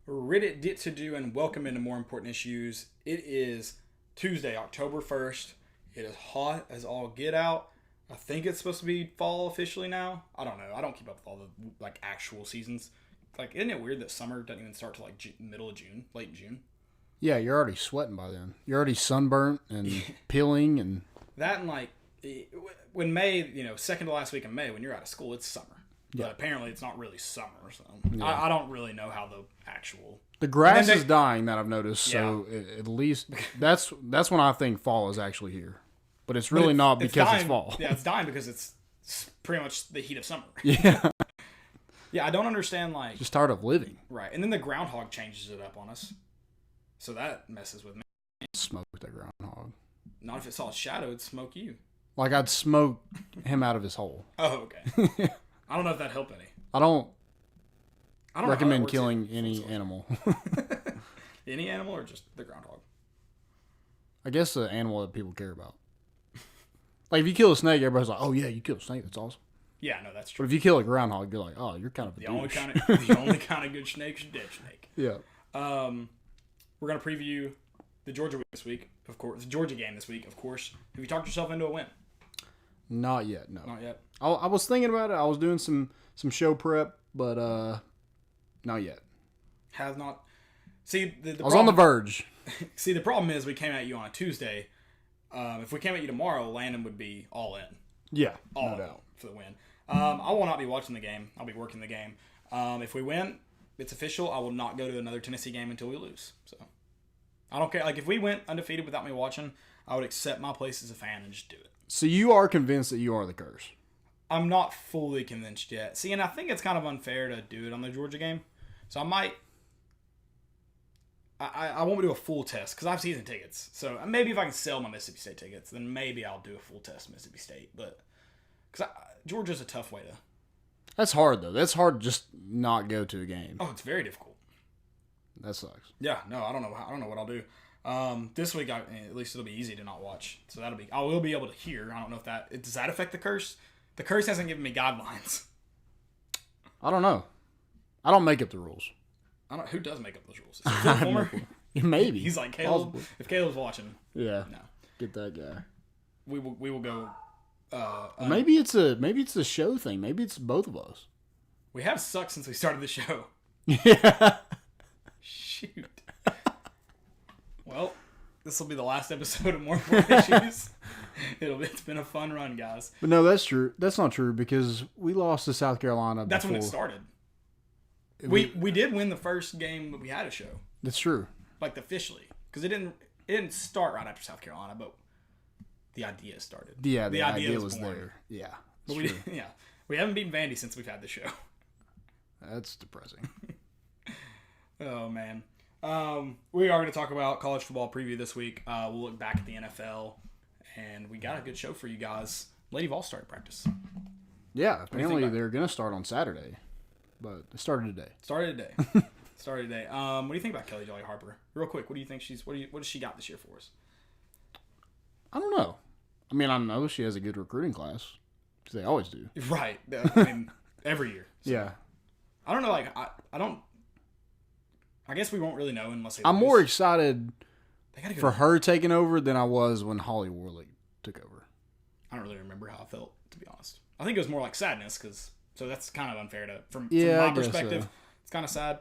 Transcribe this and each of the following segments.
Reddit did to do and welcome into more important issues. It is Tuesday, October 1st. It is hot as all get out. I think it's supposed to be fall officially now. I don't know. I don't keep up with all the actual seasons. Isn't it weird that summer doesn't even start till middle of June, late June? Yeah, you're already sweating by then. You're already sunburnt and peeling and that and when May, second to last week in May, when you're out of school, it's summer. Yeah. But apparently it's not really summer, so yeah. I don't really know how the actual... The grass is dying, that I've noticed, so at least that's when I think fall is actually here. But it's really not because it's fall. Yeah, it's dying because it's pretty much the heat of summer. Yeah. Yeah, I don't understand, just tired of living. Right, and then the groundhog changes it up on us. So that messes with me. Smoke that groundhog. Not if it saw a shadow, it'd smoke you. I'd smoke him out of his hole. Oh, okay. I don't know if that helped any. I don't recommend killing any animal. Any animal or just the groundhog? I guess the animal that people care about. If you kill a snake, everybody's like, "Oh yeah, you killed a snake. That's awesome." Yeah, no, that's true. But if you kill a groundhog, you're like, "Oh, you're kind of a the douche." only kind of good snake's a dead snake. Yeah. We're gonna preview the Georgia week this week, of course. The Georgia game this week, of course. Have you talked yourself into a win? Not yet. No. Not yet. I was thinking about it. I was doing some show prep, but not yet. Has not. See, I was on the verge. See, the problem is we came at you on a Tuesday. If we came at you tomorrow, Landon would be all in. Yeah, all no in doubt. For the win. I will not be watching the game. I'll be working the game. If we win, it's official. I will not go to another Tennessee game until we lose. So I don't care. If we went undefeated without me watching, I would accept my place as a fan and just do it. So you are convinced that you are the curse? I'm not fully convinced yet. See, and I think it's kind of unfair to do it on the Georgia game. So I might... I won't do a full test because I have season tickets. So maybe if I can sell my Mississippi State tickets, then maybe I'll do a full test Mississippi State. But because Georgia's a tough way to... That's hard, though. That's hard to just not go to a game. Oh, it's very difficult. That sucks. Yeah, no, I don't know what I'll do. This week, at least it'll be easy to not watch. So I will be able to hear. I don't know if that... Does that affect the curse? The curse hasn't given me guidelines. I don't know. I don't make up the rules. Who does make up those rules? Is it Phil Fulmer? Maybe. He's like Caleb. Possibly. If Caleb's watching, yeah, no, get that guy. We will go. Maybe it's a show thing. Maybe it's both of us. We have sucked since we started the show. Yeah. Shoot. Well, this will be the last episode of More Important Issues. It's been a fun run, guys. But no, that's true. That's not true because we lost to South Carolina. That's when it started. We did win the first game that we had a show. That's true. Officially. Because it didn't start right after South Carolina, but the idea started. Yeah, the idea was there. Yeah. But we haven't beaten Vandy since we've had the show. That's depressing. Oh, man. We are going to talk about college football preview this week. We'll look back at the NFL, and we got a good show for you guys. Lady Vols started practice. Yeah, apparently they're going to start on Saturday. But it started today. Started today. What do you think about Kelly Jolly Harper? Real quick, what do you think what has she got this year for us? I don't know. I mean, I know she has a good recruiting class. Because they always do. Right. Every year. So. Yeah. I don't know. I guess we won't really know unless they I'm lose. more excited for her taking over than I was when Holly Warlick took over. I don't really remember how I felt, to be honest. I think it was more like sadness because... So that's kind of unfair from my perspective. So. It's kind of sad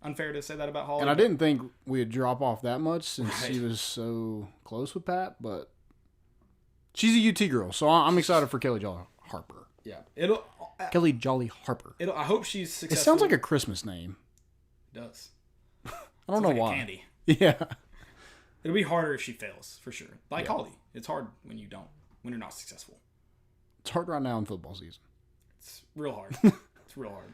unfair to say that about Holly. And I didn't think we'd drop off that much since she was so close with Pat, but she's a UT girl, so I'm excited for Kelly Jolly Harper. Yeah, Kelly Jolly Harper. I hope she's successful. It sounds like a Christmas name. It does. I don't know why. Candy. Yeah. It'll be harder if she fails for sure. Holly, it's hard when you're not successful. It's hard right now in football season. It's real hard. It's real hard.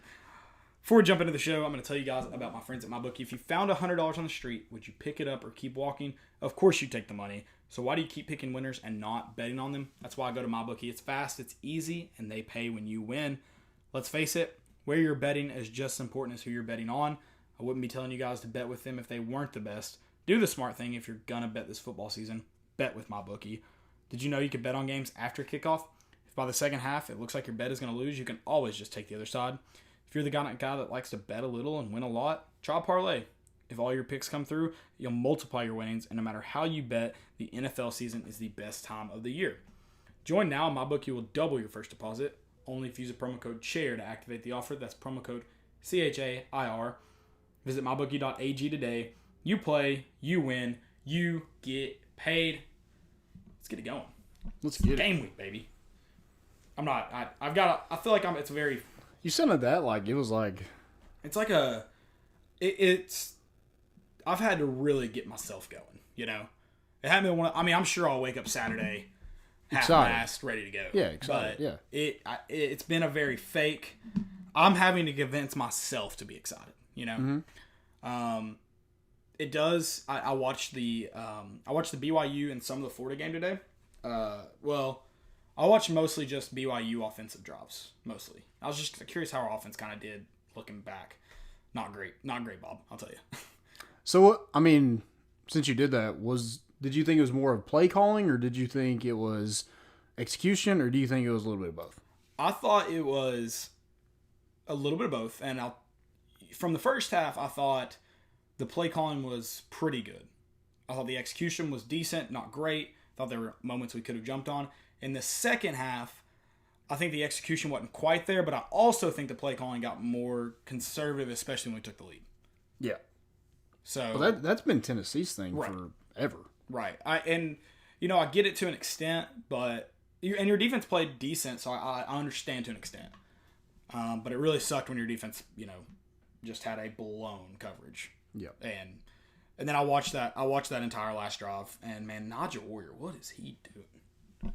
Before we jump into the show, I'm going to tell you guys about my friends at MyBookie. If you found $100 on the street, would you pick it up or keep walking? Of course you take the money. So why do you keep picking winners and not betting on them? That's why I go to MyBookie. It's fast, it's easy, and they pay when you win. Let's face it, where you're betting is just as important as who you're betting on. I wouldn't be telling you guys to bet with them if they weren't the best. Do the smart thing if you're going to bet this football season. Bet with MyBookie. Did you know you could bet on games after kickoff? By the second half, it looks like your bet is going to lose. You can always just take the other side. If you're the guy that likes to bet a little and win a lot, try a parlay. If all your picks come through, you'll multiply your winnings, and no matter how you bet, the NFL season is the best time of the year. Join now, and MyBookie will double your first deposit, only if you use a promo code CHAIR to activate the offer. That's promo code CHAIR. Visit mybookie.ag today. You play, you win, you get paid. Let's get it going. Let's get it. Game week, baby. I feel like it's very... You sounded that like it was like... It's like a... It's... I've had to really get myself going, you know? It hadn't been one... I'm sure I'll wake up Saturday half-assed, ready to go. Yeah, excited, but it's been a very fake... I'm having to convince myself to be excited, you know? Mm-hmm. It does... I watched the BYU and some of the Florida game today. I watched mostly just BYU offensive drives, mostly. I was just curious how our offense kind of did looking back. Not great, Bob, I'll tell you. So, since you did that, did you think it was more of play calling, or did you think it was execution, or do you think it was a little bit of both? I thought it was a little bit of both, and from the first half, I thought the play calling was pretty good. I thought the execution was decent, not great. I thought there were moments we could have jumped on. In the second half, I think the execution wasn't quite there, but I also think the play calling got more conservative, especially when we took the lead. Yeah. So that's been Tennessee's thing forever. Right. I get it to an extent, but your defense played decent, so I understand to an extent. But it really sucked when your defense, just had a blown coverage. Yeah. And then I watched that entire last drive, and man, Najee Warrior, what is he doing?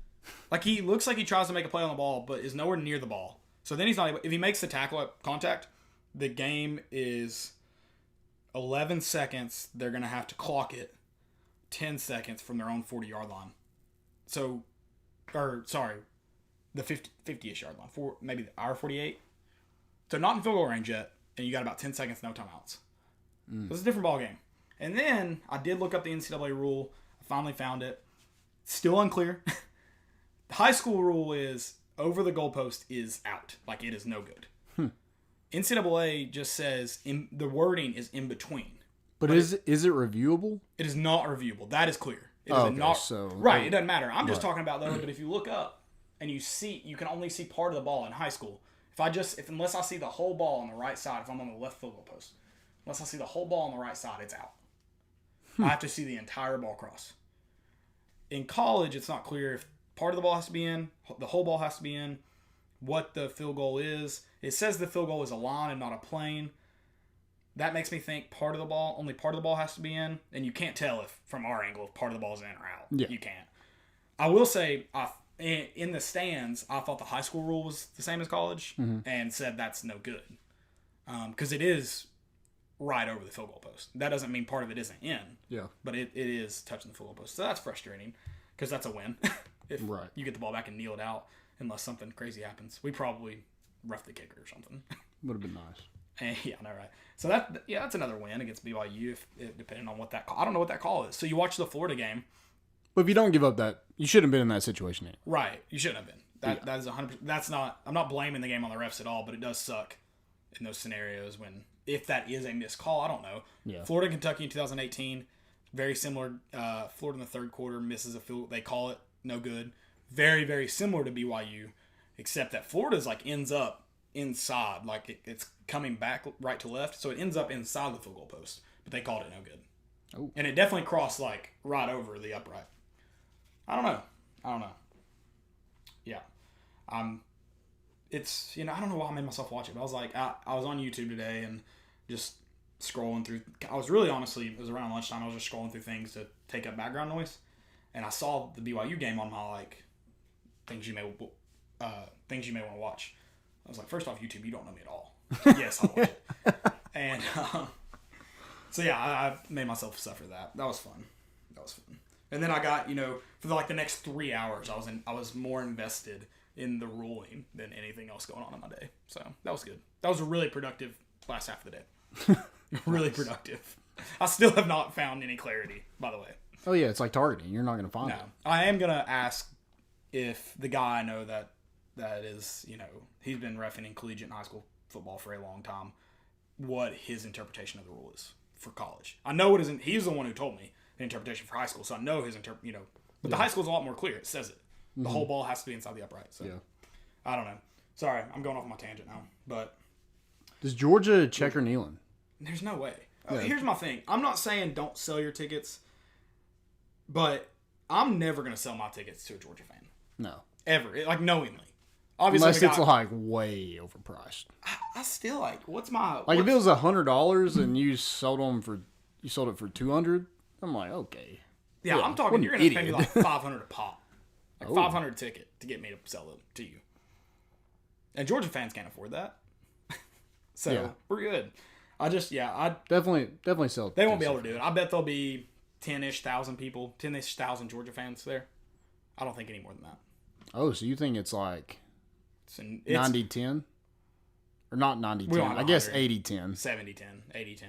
Like, he looks like he tries to make a play on the ball, but is nowhere near the ball. So then he's not able, if he makes the tackle at contact, the game is 11 seconds. They're going to have to clock it 10 seconds from their own 40-yard line. So, the 50-ish yard line, maybe our 48. So not in field goal range yet, and you got about 10 seconds, no timeouts. So it's a different ball game. And then I did look up the NCAA rule. I finally found it. Still unclear. The high school rule is over the goalpost is out. Like, it is no good. NCAA just says the wording is in between. But is it reviewable? It is not reviewable. That is clear. It is okay, not so, right. It doesn't matter. I'm just talking about though. But if you look up and you can only see part of the ball in high school. Unless I see the whole ball on the right side, if I'm on the left field goal post, unless I see the whole ball on the right side, it's out. I have to see the entire ball cross. In college, it's not clear if part of the ball has to be in, the whole ball has to be in, what the field goal is. It says the field goal is a line and not a plane. That makes me think only part of the ball has to be in, and you can't tell if, from our angle, if part of the ball is in or out. Yeah. You can't. I will say, in the stands, I thought the high school rule was the same as college, and said that's no good. Because it is right over the field goal post. That doesn't mean part of it isn't in. Yeah. But it is touching the field goal post. So that's frustrating, because that's a win. If you get the ball back and kneel it out, unless something crazy happens. We probably roughed the kicker or something. Would have been nice. Yeah, I know, right? So that's another win against BYU, depending on what that call. I don't know what that call is. So you watch the Florida game. But if you don't give up that, you shouldn't have been in that situation anyway. Right, you shouldn't have been. That is 100%. That's not. I'm not blaming the game on the refs at all, but it does suck in those scenarios if that is a missed call. I don't know. Yeah. Florida, Kentucky in 2018, very similar. Florida in the third quarter misses a field. They call it no good. Very, very similar to BYU, except that Florida's ends up inside, it's coming back right to left, so it ends up inside the field goal post. But they called it no good. Oh. And it definitely crossed right over the upright. I don't know. Yeah. It's I don't know why I made myself watch it, but I was I was on YouTube today and just scrolling through. I was really honestly, it was around lunchtime. I was just scrolling through things to take up background noise, and I saw the BYU game on my things you may want to watch. I was like, first off, YouTube, you don't know me at all. Yes, I'll watch it. And so yeah, I made myself suffer that. That was fun. And then I got for the next 3 hours, I was more invested in the ruling than anything else going on in my day. So that was good. That was a really productive last half of the day. Really productive. I still have not found any clarity, by the way. Oh yeah, it's like targeting. You're not going to find it. I am going to ask if the guy I know that is, he's been reffing in collegiate and high school football for a long time, what his interpretation of the rule is for college. I know it isn't. He's the one who told me the interpretation for high school, so I know his But the high school is a lot more clear. It says it. The whole ball has to be inside the upright. So I don't know. Sorry, I'm going off my tangent now. But does Georgia check or kneeling? There's no way. Here's my thing. I'm not saying don't sell your tickets, but I'm never going to sell my tickets to a Georgia fan. No. Ever. Like, knowingly. Obviously, unless it's like way overpriced. I still like, if it was $100 and you sold it for $200, I'm like, okay. Yeah, I'm talking, you're going to pay me like $500 a pop. Like $500 a ticket to get me to sell it to you. And Georgia fans can't afford that. So, we're good. I definitely sell it. They won't be able to do it. I bet there'll be 10-ish thousand people, 10-ish thousand Georgia fans there. I don't think any more than that. Oh, so you think it's like 90-10? Or not 90-10. I guess 80-10. 70-10. 80-10.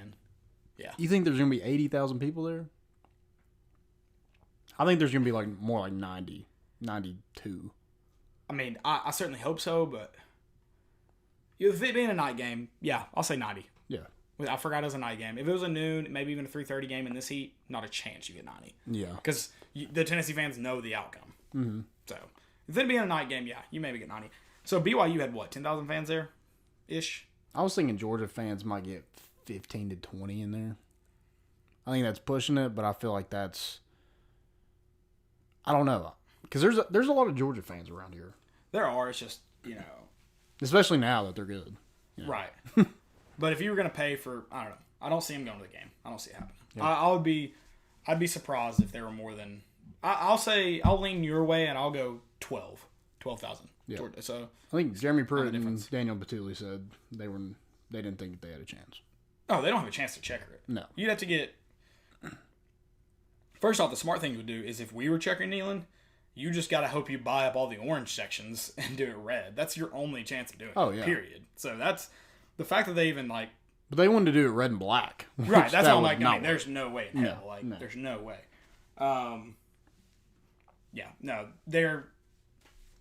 Yeah. You think there's going to be 80,000 people there? I think there's going to be like more like 90, 92. I mean, I certainly hope so, but if it being a night game, yeah, I'll say 90. Yeah. I forgot it was a night game. If it was a noon, maybe even a 3:30 game in this heat, not a chance you get 90. Yeah. Because the Tennessee fans know the outcome. Mm-hmm. So, if it being a night game, yeah, you maybe get 90. So, BYU had what, 10,000 fans there? Ish? I was thinking Georgia fans might get 15 to 20 in there. I think that's pushing it, but I feel like that's... I don't know. Because there's a lot of Georgia fans around here. There are. It's just, especially now that they're good. Right. But if you were going to pay for... I don't know. I don't see them going to the game. I don't see it happening. Yeah. I'd be surprised if there were more than... I'll lean your way and I'll go 12,000. Yeah. Georgia. So I think Jeremy Pruitt and Daniel Batuli said they didn't think they had a chance. Oh, they don't have a chance to checker it. No. You'd have to get... First off, the smart thing to do is if we were checker kneeling, you just got to hope you buy up all the orange sections and do it red. That's your only chance of doing it. Oh, yeah. Period. So that's... The fact that they even, like... But they wanted to do it red and black. Right, that's how I'm like, I mean, there's no way in hell. No. There's no way. Yeah, no, they're...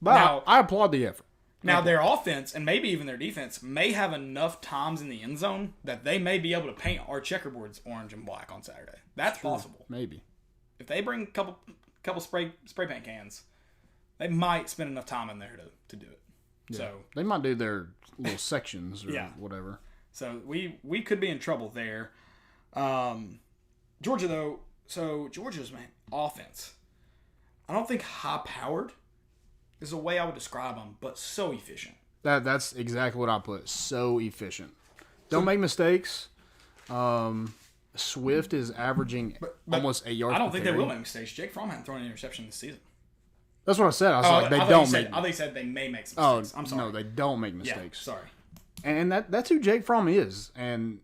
But now, I applaud the effort. Now, their offense, and maybe even their defense, may have enough times in the end zone that they may be able to paint our checkerboards orange and black on Saturday. That's possible. Maybe. If they bring a couple spray paint cans, they might spend enough time in there to do it. Yeah. So they might do their little sections or whatever. So we could be in trouble there. Georgia, though, Georgia's, offense, I don't think high-powered is the way I would describe them, but so efficient. That's exactly what I put. So efficient. Don't make mistakes. Swift is averaging almost 8 yards. I don't think they will make mistakes. Jake Fromm hasn't thrown an interception this season. That's what I said. I was like, they don't make. I think they said they may make some mistakes. I'm sorry. No, they don't make mistakes. Yeah, sorry. And that's who Jake Fromm is. And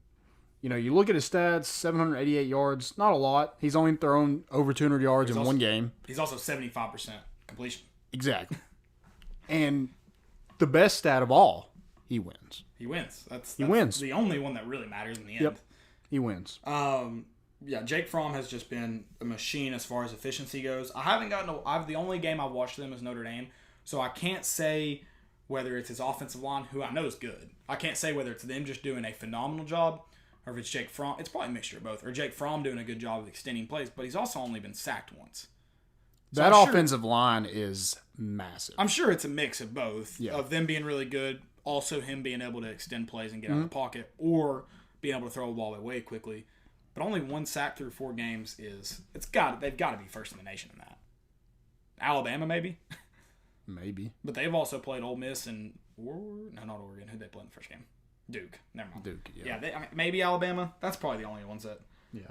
you look at his stats: 788 yards, not a lot. He's only thrown over 200 yards in one game. He's also 75% completion. Exactly. And the best stat of all, he wins. He wins. That's wins. The only one that really matters in the end. Yep. He wins. Yeah, Jake Fromm has just been a machine as far as efficiency goes. The only game I've watched them is Notre Dame, so I can't say whether it's his offensive line, who I know is good. I can't say whether it's them just doing a phenomenal job, or if it's Jake Fromm. It's probably a mixture of both. Or Jake Fromm doing a good job of extending plays, but he's also only been sacked once. So that offensive line is massive. I'm sure it's a mix of both. Yeah. Of them being really good, also him being able to extend plays and get out of the pocket, or being able to throw a ball away quickly. But only one sack through 4 games they've got to be first in the nation in that. Alabama, maybe? Maybe. But they've also played Ole Miss and not Oregon. Who'd they play in the first game? Duke. Never mind. Duke, yeah. Yeah, maybe Alabama. That's probably the only ones that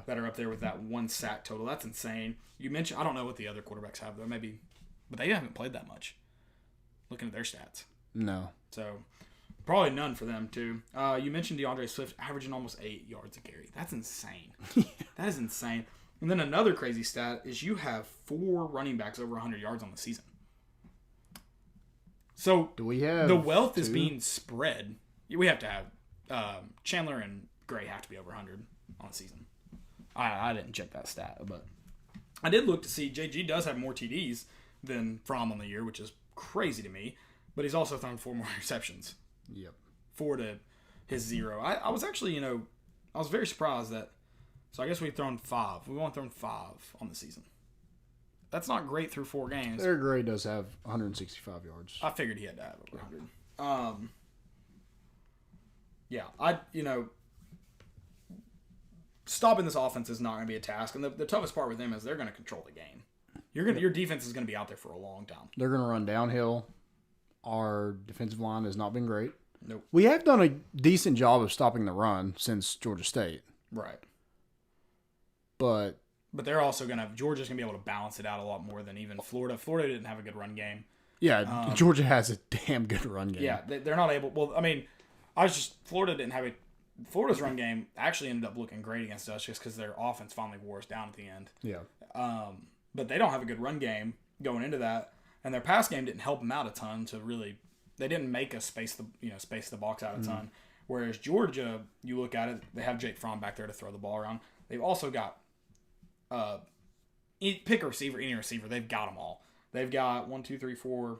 are up there with that one sack total. That's insane. You mentioned, I don't know what the other quarterbacks have, though. Maybe, but they haven't played that much. Looking at their stats. No. So, probably none for them, too. You mentioned DeAndre Swift averaging almost 8 yards a carry. That's insane. That is insane. And then another crazy stat is you have 4 running backs over 100 yards on the season. So, do we have the wealth is being spread. We have to have Chandler and Gray have to be over 100 on the season. I didn't check that stat, but I did look to see JG does have more TDs than Fromm on the year, which is crazy to me. But he's also thrown 4 more interceptions. Yep. 4 to his 0. I was actually, I was very surprised that. So I guess we've thrown 5. We've only thrown 5 on the season. That's not great through 4 games. Eric Gray does have 165 yards. I figured he had to have over 100. Yeah, stopping this offense is not going to be a task, and the toughest part with them is they're going to control the game. Your defense is going to be out there for a long time. They're going to run downhill. Our defensive line has not been great. Nope. We have done a decent job of stopping the run since Georgia State. Right. But they're also Georgia's going to be able to balance it out a lot more than even Florida. Florida didn't have a good run game. Yeah, Georgia has a damn good run game. Yeah, they're not able. Well, I mean, Florida didn't have Florida's run game actually ended up looking great against us just because their offense finally wore us down at the end. Yeah. But they don't have a good run game going into that, and their pass game didn't help them out a ton to really. They didn't make us space the box out a ton. Whereas Georgia, you look at it, they have Jake Fromm back there to throw the ball around. They've also got pick a receiver, any receiver. They've got them all. They've got 1, 2, 3, 4,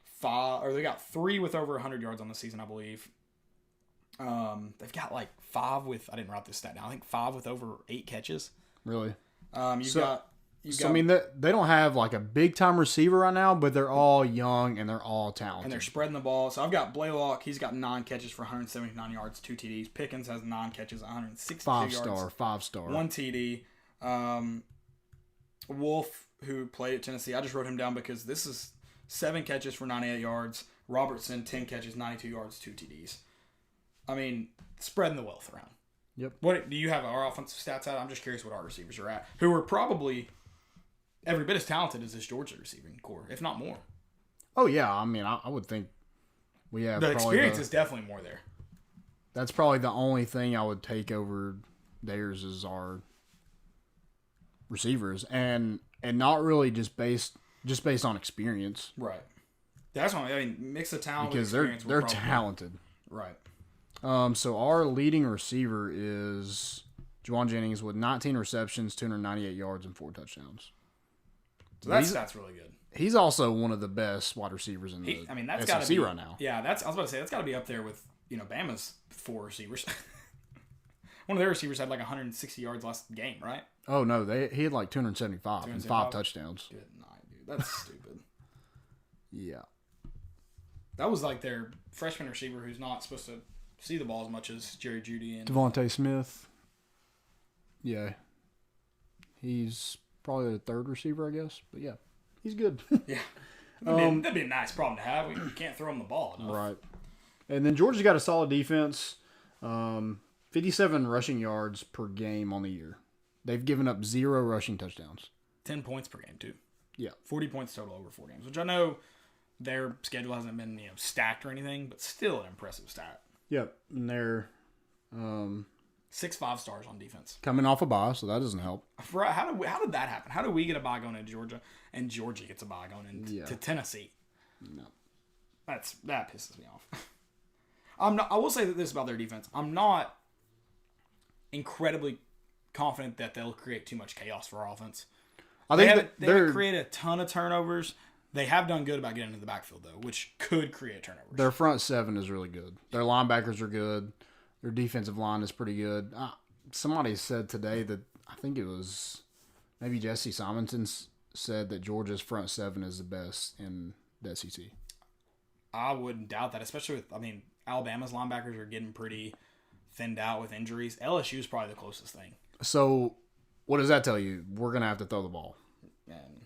5, or they got 3 with over 100 yards on the season, I believe. They've got like 5 with. I didn't write this stat down. I think 5 with over 8 catches. Really? You've got. I mean, they don't have like a big time receiver right now, but they're all young and they're all talented. And they're spreading the ball. So I've got Blaylock. He's got 9 catches for 179 yards, 2 TDs. Pickens has 9 catches, 162 yards. 5-star. 1 TD. Wolf, who played at Tennessee, I just wrote him down because this is 7 catches for 98 yards. Robertson, 10 catches, 92 yards, 2 TDs. I mean, spreading the wealth around. Yep. What do you have our offensive stats at? I'm just curious what our receivers are at, who are probably every bit as talented as this Georgia receiving core, if not more. Oh yeah, I mean, I would think we have the experience is definitely more there. That's probably the only thing I would take over theirs is our receivers, and not really just based on experience. Right. That's why I mean mix of talent because with experience. They're talented. Right. So our leading receiver is Juwan Jennings with 19 receptions, 298 yards, and 4 touchdowns. So that's really good. He's also one of the best wide receivers in the SEC right now. Yeah, I was about to say that's got to be up there with Bama's 4 receivers. One of their receivers had like 160 yards last game, right? Oh no, he had like 275 and 5 touchdowns. Good night, dude. That's stupid. Yeah. That was like their freshman receiver who's not supposed to see the ball as much as Jerry Jeudy and Devontae Smith. Yeah. He's probably the 3rd receiver, I guess. But yeah, he's good. Yeah. That'd be a nice problem to have. We can't throw him the ball enough. Right. And then Georgia's got a solid defense. 57 rushing yards per game on the year. They've given up 0 rushing touchdowns. 10 points per game, too. Yeah. 40 points total over 4 games, which I know their schedule hasn't been stacked or anything, but still an impressive stat. Yep. And they're 6 5-stars on defense. coming off a bye, so that doesn't help. How did that happen? How did we get a bye going into Georgia, and Georgia gets a bye going into Tennessee? No. That pisses me off. I will say this about their defense. I'm not incredibly confident that they'll create too much chaos for our offense. They haven't created a ton of turnovers. They have done good about getting into the backfield, though, which could create turnovers. Their front 7 is really good. Their linebackers are good. Their defensive line is pretty good. Somebody said today that, I think it was maybe Jesse Simonson said that Georgia's front 7 is the best in the SEC. I wouldn't doubt that, especially with, Alabama's linebackers are getting pretty thinned out with injuries. LSU is probably the closest thing. So, what does that tell you? We're going to have to throw the ball,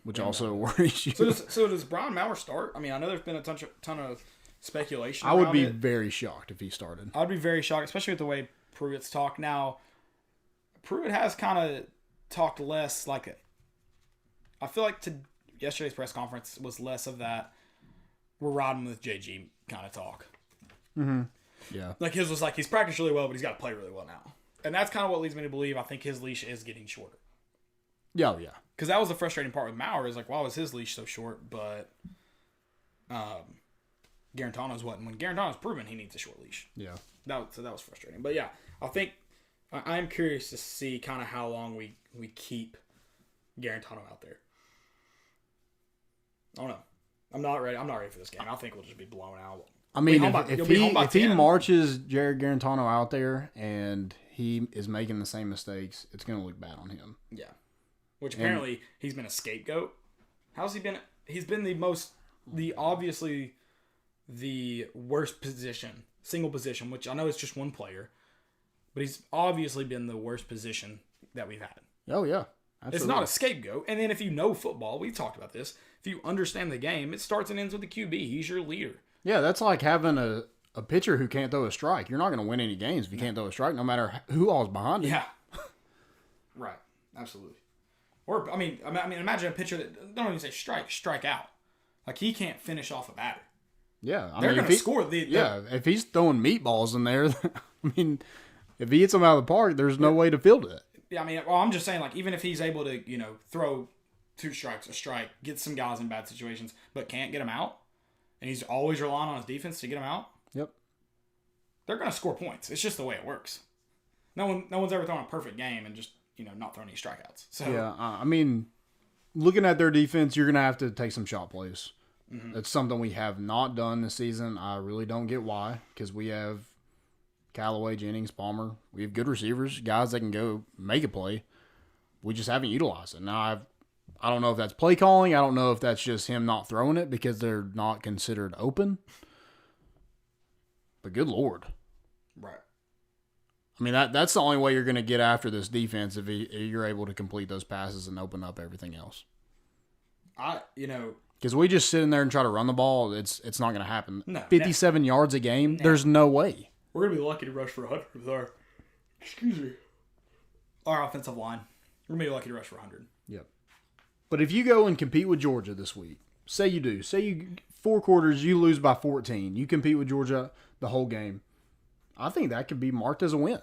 which also worries you. So does Brian Maurer start? I know there's been a ton of speculation. I would be very shocked if he started. I'd be very shocked, especially with the way Pruitt's talked. Now, Pruitt has kind of talked less I feel like yesterday's press conference was less of that we're riding with JG kind of talk. Mm-hmm. Yeah. Like his was like he's practiced really well, but he's got to play really well now. And that's kind of what leads me to believe I think his leash is getting shorter. Yeah, yeah. Because that was the frustrating part with Maurer is like, why was his leash so short? But Garantano's wasn't. When Garantano's proven he needs a short leash. Yeah. So that was frustrating. But yeah, I think I'm curious to see kind of how long we keep Garantano out there. I don't know. I'm not ready for this game. I think we'll just be blown out. I mean, if he marches Jared Garantano out there and he is making the same mistakes, it's going to look bad on him. Yeah. Which apparently he's been a scapegoat. How's he been? He's been obviously the worst single position, which I know it's just one player, but he's obviously been the worst position that we've had. Oh, yeah. Absolutely. It's not a scapegoat. And then if you know football, we've talked about this, if you understand the game, it starts and ends with the QB. He's your leader. Yeah, that's like having a pitcher who can't throw a strike. You're not going to win any games if you can't throw a strike, no matter who all's behind him. Yeah. Right. Absolutely. Or, I mean, imagine a pitcher that, don't even say strike out. Like, he can't finish off a batter. Yeah. They're going to score. If he's throwing meatballs in there, I mean, if he hits them out of the park, there's no way to field it. Yeah, I mean, I'm just saying, like, even if he's able to, throw 2 strikes, a strike, get some guys in bad situations, but can't get them out, and he's always relying on his defense to get them out. Yep. They're going to score points. It's just the way it works. No one's ever thrown a perfect game and just, not throwing any strikeouts. So yeah, I mean, looking at their defense, you're going to have to take some shot plays. Mm-hmm. That's something we have not done this season. I really don't get why, because we have Callaway, Jennings, Palmer. We have good receivers, guys that can go make a play. We just haven't utilized it. Now, I don't know if that's play calling. I don't know if that's just him not throwing it because they're not considered open. But good Lord. Right. I mean, that's the only way you're going to get after this defense if you're able to complete those passes and open up everything else. Because we just sit in there and try to run the ball, it's not going to happen. No, 57 yards a game, there's no way. We're going to be lucky to rush for 100 with our offensive line. We're going to be lucky to rush for 100. Yep. But if you go and compete with Georgia this week, say you do. Say you 4 quarters, you lose by 14. You compete with Georgia the whole game. I think that could be marked as a win.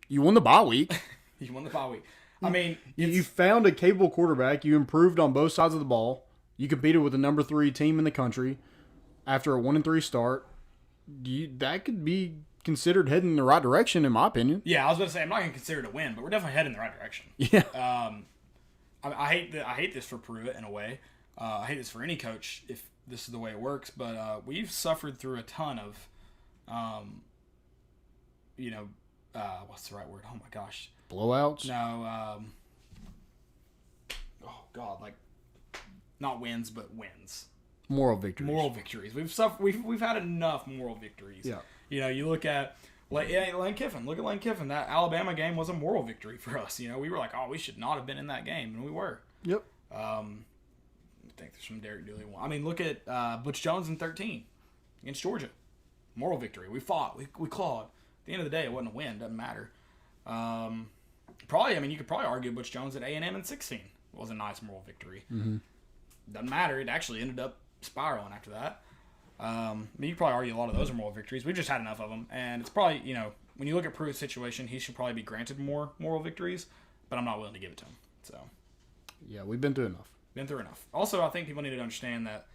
You won the bye week. You won the bye week. I mean, you found a capable quarterback. You improved on both sides of the ball. You competed with the number 3 team in the country after a 1-3 start. That could be considered heading in the right direction, in my opinion. Yeah, I was going to say I'm not going to consider it a win, but we're definitely heading in the right direction. Yeah. I hate this for Pruitt in a way. I hate this for any coach if this is the way it works. But we've suffered through a ton of, what's the right word? Oh my gosh. Blowouts? No. Oh God, like not wins, but wins. Moral victories. Moral victories. We've had enough moral victories. Yeah. You look at Lane Kiffin. Look at Lane Kiffin. That Alabama game was a moral victory for us. We were like, oh, we should not have been in that game, and we were. Yep. I think there's some Derek Dooley one. I mean, look at Butch Jones in 13 against Georgia. Moral victory. We fought. We clawed. At the end of the day, it wasn't a win. Doesn't matter. You could probably argue Butch Jones at A&M in 16 was a nice moral victory. Mm-hmm. Doesn't matter. It actually ended up spiraling after that. You could probably argue a lot of those are moral victories. We've just had enough of them. And it's probably, when you look at Pruitt's situation, he should probably be granted more moral victories, but I'm not willing to give it to him. So, yeah, we've been through enough. Also, I think people need to understand that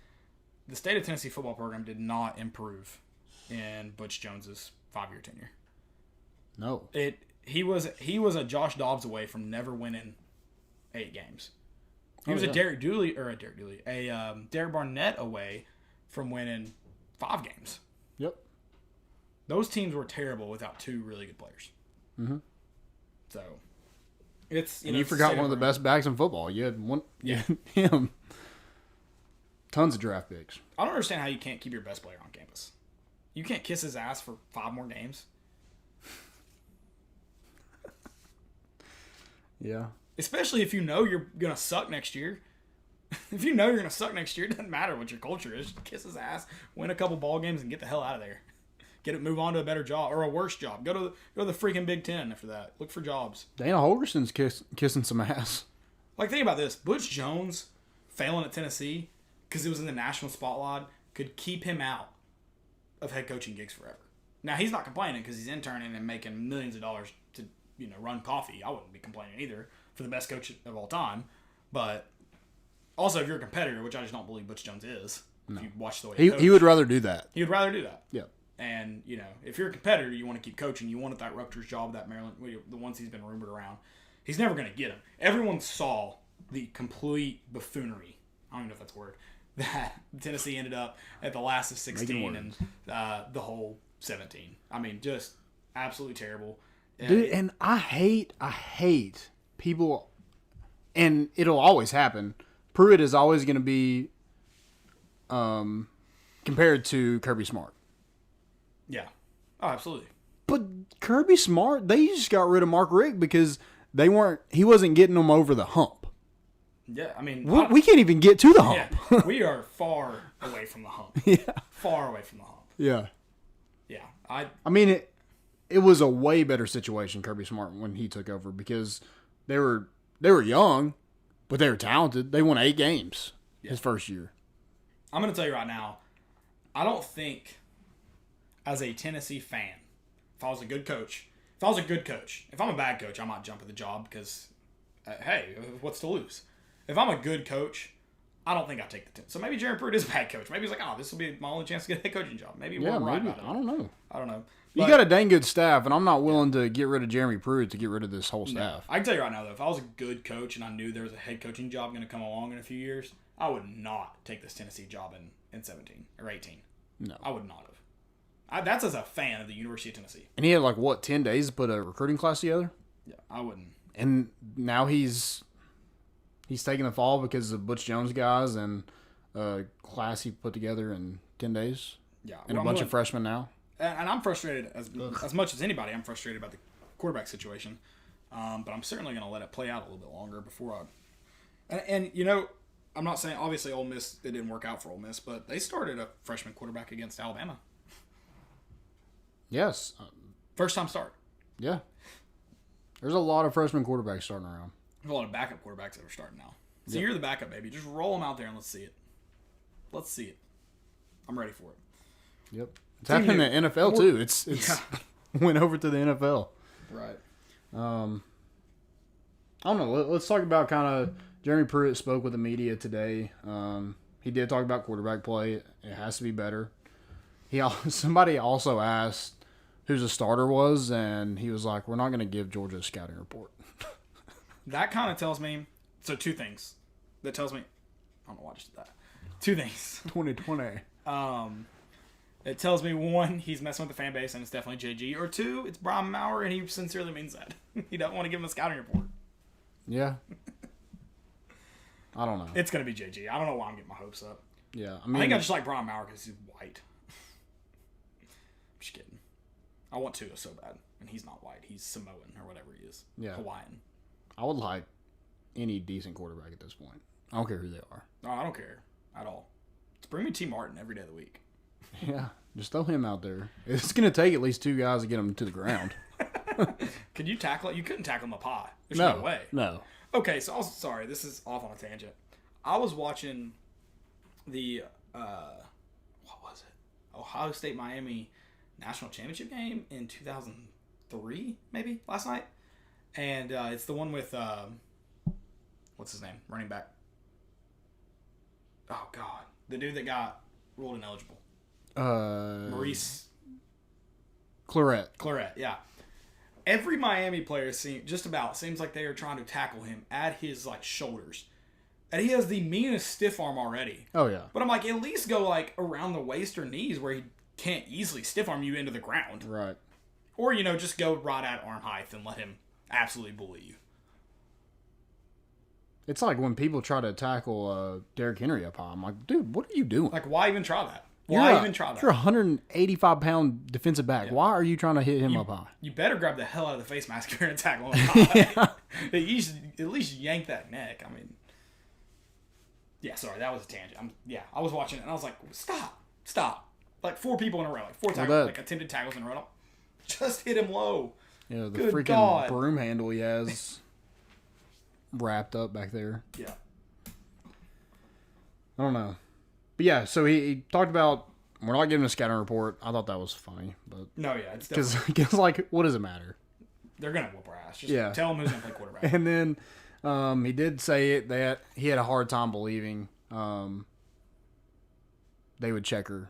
the state of Tennessee football program did not improve in Butch Jones's 5-year tenure. No. He was a Josh Dobbs away from never winning 8 games. He was a Derek Barnett away from winning 5 games. Yep. Those teams were terrible without 2 really good players. Mm-hmm. So, it's you forgot one of the best backs in football. You had one. Yeah, him. Tons of draft picks. I don't understand how you can't keep your best player on campus. You can't kiss his ass for 5 more games. Yeah. Especially if you know you're going to suck next year. If you know you're going to suck next year, it doesn't matter what your culture is. Just kiss his ass, win a couple ball games, and get the hell out of there. Move on to a better job or a worse job. Go to the freaking Big Ten after that. Look for jobs. Dana Holgerson's kissing some ass. Like, think about this. Butch Jones failing at Tennessee because it was in the national spotlight could keep him out of head coaching gigs forever. Now, he's not complaining because he's interning and making millions of dollars to run coffee. I wouldn't be complaining either for the best coach of all time. But also, if you're a competitor, which I just don't believe Butch Jones is, if you watch the way he would rather do that. He would rather do that. Yeah. And, if you're a competitor, you want to keep coaching. You want that Rutgers job, that Maryland, the ones he's been rumored around. He's never going to get him. Everyone saw the complete buffoonery. I don't even know if that's a word. that Tennessee ended up at the last of 16 and the whole 17. I mean, just absolutely terrible. Dude, and I hate people, and it'll always happen. Pruitt is always going to be compared to Kirby Smart. Yeah. Oh, absolutely. But Kirby Smart, they just got rid of Mark Richt because he wasn't getting them over the hump. Yeah, I mean... We can't even get to the hump. Yeah, we are far away from the hump. Yeah. Far away from the hump. Yeah. Yeah. I mean, it was a way better situation, Kirby Smart, when he took over because they were young, but they were talented. They won 8 games his first year. I'm going to tell you right now, I don't think, as a Tennessee fan, if I was a bad coach, I might jump at the job because, hey, what's to lose? If I'm a good coach, I don't think I'd take the 10. So maybe Jeremy Pruitt is a bad coach. Maybe he's like, oh, this will be my only chance to get a head coaching job. Maybe we're right about it. I don't know. But you got a dang good staff, and I'm not willing to get rid of Jeremy Pruitt to get rid of this whole staff. I can tell you right now, though, if I was a good coach and I knew there was a head coaching job going to come along in a few years, I would not take this Tennessee job in 17 or 18. No. I would not have. That's as a fan of the University of Tennessee. And he had 10 days to put a recruiting class together? Yeah, I wouldn't. And now he's taking the fall because of Butch Jones guys and a class he put together in 10 days. Yeah. And a bunch of freshmen now. And I'm frustrated as much as anybody. I'm frustrated about the quarterback situation. But I'm certainly going to let it play out a little bit longer before I... And I'm not saying, obviously, Ole Miss, it didn't work out for Ole Miss, but they started a freshman quarterback against Alabama. Yes. First time start. Yeah. There's a lot of freshman quarterbacks starting around. There's a lot of backup quarterbacks that are starting now. So you're the backup, baby. Just roll them out there and let's see it. Let's see it. I'm ready for it. Yep. It's happening in the NFL, too. It's went over to the NFL. Right. I don't know. Let's talk about kind of... Jeremy Pruitt spoke with the media today. He did talk about quarterback play. It has to be better. Somebody also asked who the starter was, and he was like, we're not going to give Georgia a scouting report. That kind of tells me... So, 2 things. That tells me... I don't know why I just did that. 2 things. 2020. It tells me, 1, he's messing with the fan base, and it's definitely JG. Or 2, it's Brian Maurer, and he sincerely means that. He doesn't want to give him a scouting report. Yeah. I don't know. It's going to be JG. I don't know why I'm getting my hopes up. Yeah. I think I just like Brian Maurer because he's white. I'm just kidding. I want Tua so bad. And he's not white. He's Samoan or whatever he is. Yeah. Hawaiian. I would like any decent quarterback at this point. I don't care who they are. No, I don't care at all. Just bring me T. Martin every day of the week. Yeah. Just throw him out there. It's going to take at least 2 guys to get him to the ground. Could you tackle it? You couldn't tackle him up high. There's no way. No. Okay, so sorry, this is off on a tangent. I was watching the what was it? Ohio State Miami national championship game in 2003, maybe last night, and it's the one with what's his name, running back. Oh God, the dude that got ruled ineligible. Maurice Claret, yeah. Every Miami player seems like they are trying to tackle him at his shoulders. And he has the meanest stiff arm already. Oh yeah. But I'm like, at least go around the waist or knees where he can't easily stiff arm you into the ground. Right. Or, just go right at arm height and let him absolutely bully you. It's like when people try to tackle Derrick Henry up high. I'm like, dude, what are you doing? Why even try that? Why even try that? You're a 185-pound defensive back. Yeah. Why are you trying to hit him up high? You better grab the hell out of the face mask here and tackle him high. Yeah. At least yank that neck. I mean, yeah, sorry, that was a tangent. I was watching it, and I was like, stop. 4 people in a row. 4 tackles, attempted tackles in a row. Just hit him low. Yeah, the freaking broom handle he has wrapped up back there. Yeah. I don't know. But yeah, so he talked about we're not giving a scouting report. I thought that was funny, but no, yeah, it's because what does it matter? They're gonna whoop our ass. Just tell them who's gonna play quarterback. And then he did say it that he had a hard time believing they would check her.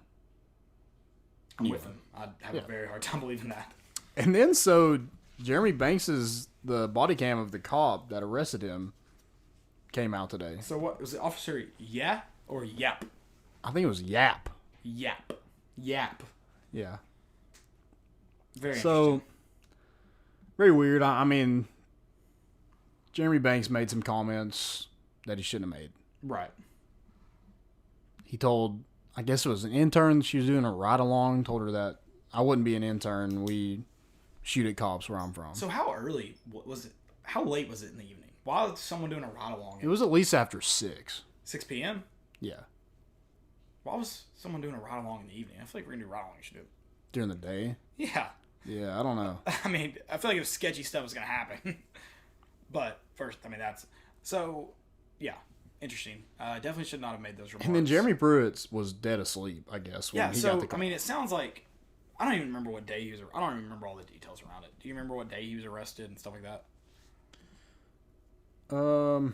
I'm with him. I'd have a very hard time believing that. And then so Jeremy Banks's the body cam of the cop that arrested him came out today. So what was the officer? Yeah. Or yap. I think it was Yap. Yap. Yeah. Very interesting. Very weird. I mean, Jeremy Banks made some comments that he shouldn't have made. Right. He told, I guess it was an intern, she was doing a ride-along, told her that I wouldn't be an intern. We shoot at cops where I'm from. So how early was it? How late was it in the evening? Why was someone doing a ride-along? It was at least after 6. 6 p.m.? Yeah. Why was someone doing a ride-along in the evening? I feel like we're going to do ride-along. You should do it. During the day? Yeah. Yeah, I don't know. I mean, I feel like if sketchy stuff was going to happen. But first, I mean, that's... So, yeah. Interesting. Definitely should not have made those remarks. And then Jeremy Pruitt was dead asleep, I guess. When he got the call. I mean, it sounds like... I don't even remember what day he was... I don't even remember all the details around it. Do you remember what day he was arrested and stuff like that? I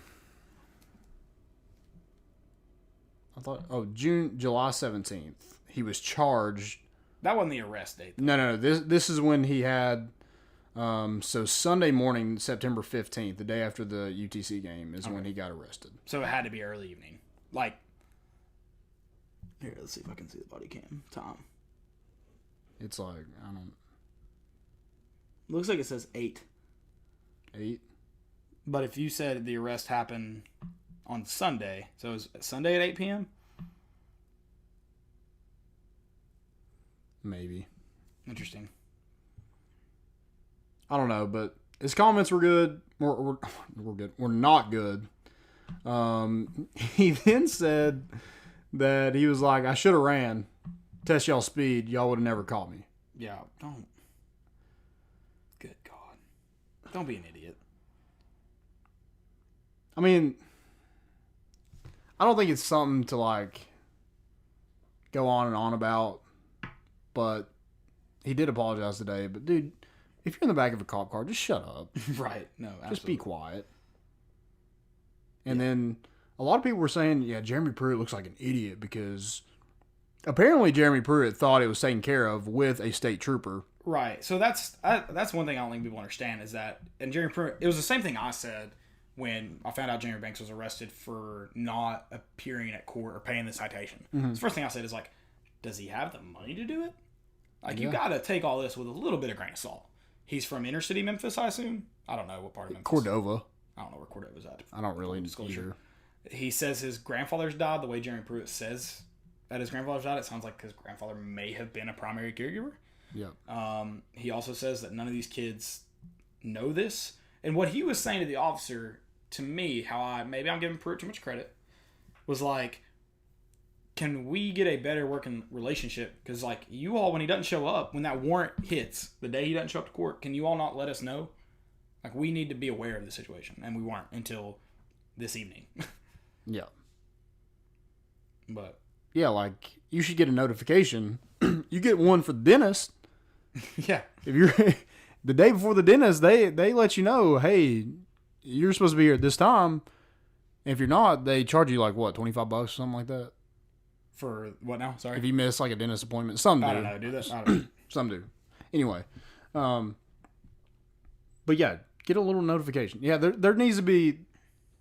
thought... July 17th. He was charged... That wasn't the arrest date, though. No. This is when he had... so Sunday morning, September 15th, the day after the UTC game, is when he got arrested. So it had to be early evening. Like... Here, let's see if I can see the body cam. Tom. It's like, I don't... Looks like it says 8. 8? But if you said the arrest happened on Sunday, so it was Sunday at 8 p.m.? Maybe. Interesting. I don't know, but his comments were good. We're good. We're not good. He then said that he was like, I should have ran. Test y'all speed. Y'all would have never caught me. Yeah, don't. Good God. Don't be an idiot. I mean, I don't think it's something to, like, go on and on about, but he did apologize today. But, dude, if you're in the back of a cop car, just shut up. Right. No, absolutely. Just be quiet. And then a lot of people were saying, yeah, Jeremy Pruitt looks like an idiot because apparently Jeremy Pruitt thought it was taken care of with a state trooper. Right. So that's one thing I don't think people understand is that, and Jeremy Pruitt, it was the same thing I said when I found out Jeremy Banks was arrested for not appearing at court or paying the citation. Mm-hmm. The first thing I said is like, does he have the money to do it? Like, you got to take all this with a little bit of grain of salt. He's from inner city Memphis, I assume. I don't know what part of Memphis. Cordova. I don't know where Cordova's at. I don't really either. He says his grandfather's died. The way Jeremy Pruitt says that his grandfather's died, it sounds like his grandfather may have been a primary caregiver. Yep. He also says that none of these kids know this. And what he was saying to the officer, to me, maybe I'm giving Pruitt too much credit, was like, can we get a better working relationship? Because, like, you all, when he doesn't show up, when that warrant hits, the day he doesn't show up to court, can you all not let us know? Like, we need to be aware of the situation. And we weren't until this evening. Yeah. But. Yeah, like, you should get a notification. You get one for the dentist. Yeah. If you're the day before the dentist, they let you know, hey, you're supposed to be here at this time. If you're not, they charge you like what, $25 or something like that. For what now? Sorry. If you miss like a dentist appointment, some do. I don't know. Do this. I don't know. Some do. Anyway, but yeah, get a little notification. Yeah, there needs to be.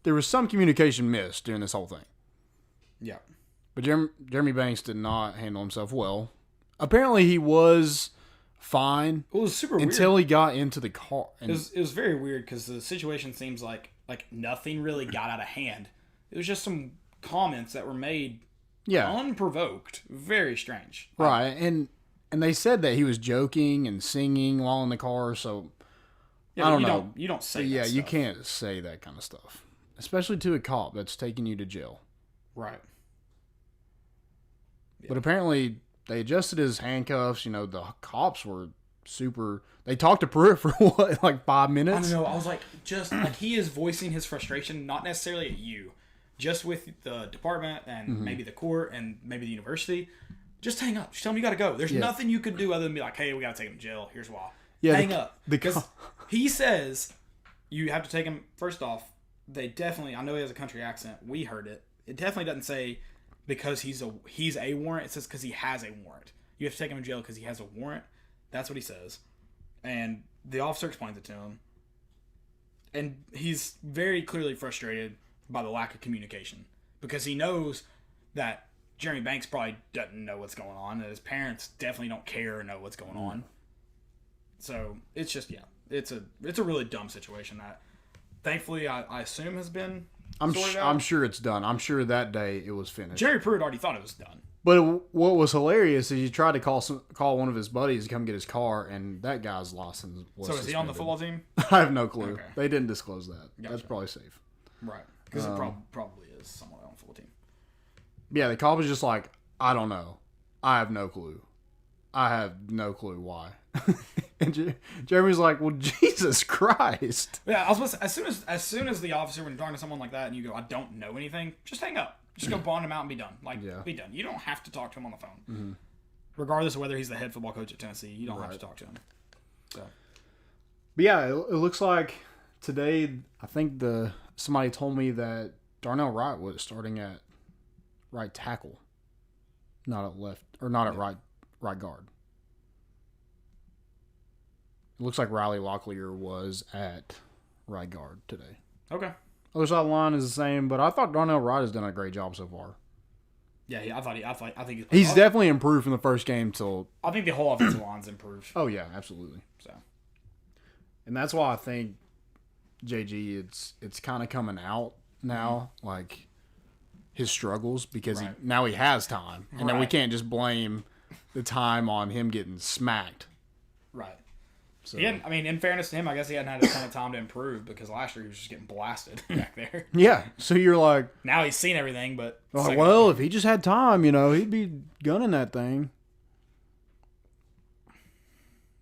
There was some communication missed during this whole thing. Yeah. But Jeremy Banks did not handle himself well. Apparently, he was fine. It was super weird. Until he got into the car. And it was very weird because the situation seems like nothing really got out of hand. It was just some comments that were made unprovoked. Very strange. Right. And they said that he was joking and singing while in the car, so I don't know. You don't say that Yeah, stuff. you can't say that kind of stuff. Especially to a cop that's taking you to jail. Right. Yeah. But apparently they adjusted his handcuffs. You know, the cops were super. They talked to Pruitt for what, like 5 minutes? I don't know. I was like, just like he is voicing his frustration, not necessarily at you, just with the department and maybe the court and maybe the university. Just hang up. Just tell him you got to go. There's nothing you could do other than be like, hey, we got to take him to jail. Here's why. Yeah, hang up. Because he says you have to take him. First off, they definitely. I know he has a country accent. We heard it. It definitely doesn't say because he's a warrant. It says because he has a warrant. You have to take him to jail because he has a warrant. That's what he says. And the officer explains it to him. And he's very clearly frustrated by the lack of communication. Because he knows that Jeremy Banks probably doesn't know what's going on, that his parents definitely don't care or know what's going on. So it's just, it's a really dumb situation that thankfully I assume has been sorted out. I'm sure it's done. I'm sure that day it was finished. Jerry Pruitt already thought it was done. But what was hilarious is he tried to call one of his buddies to come get his car, and that guy's license was So is he on the football team? I have no clue. Okay. They didn't disclose that. Gotcha. That's probably safe. Right. Because it probably is someone on the football team. Yeah, the call was just like, I don't know. I have no clue. I have no clue why. And Jeremy's like, well, Jesus Christ. Yeah, I was supposed to, as soon as the officer, when you're talking to someone like that and you go, I don't know anything, just hang up. Just go bond him out and be done. Be done. You don't have to talk to him on the phone. Mm-hmm. Regardless of whether he's the head football coach at Tennessee, you don't have to talk to him. So, but yeah, it looks like today, I think somebody told me that Darnell Wright was starting at right tackle, not at left, or not at right guard. It looks like Riley Locklear was at right guard today. Okay. Other side of the line is the same, but I thought Darnell Wright has done a great job so far. Yeah, I think he's definitely improved from the first game till. I think the whole offensive line's improved. Oh yeah, absolutely. So, and that's why I think JG, it's kind of coming out now, like his struggles, because now he has time, and then we can't just blame the time on him getting smacked. Right. So, in fairness to him, I guess he hadn't had a ton of time to improve because last year he was just getting blasted back there. Yeah, so you're like... Now he's seen everything, but... well, if he just had time, he'd be gunning that thing.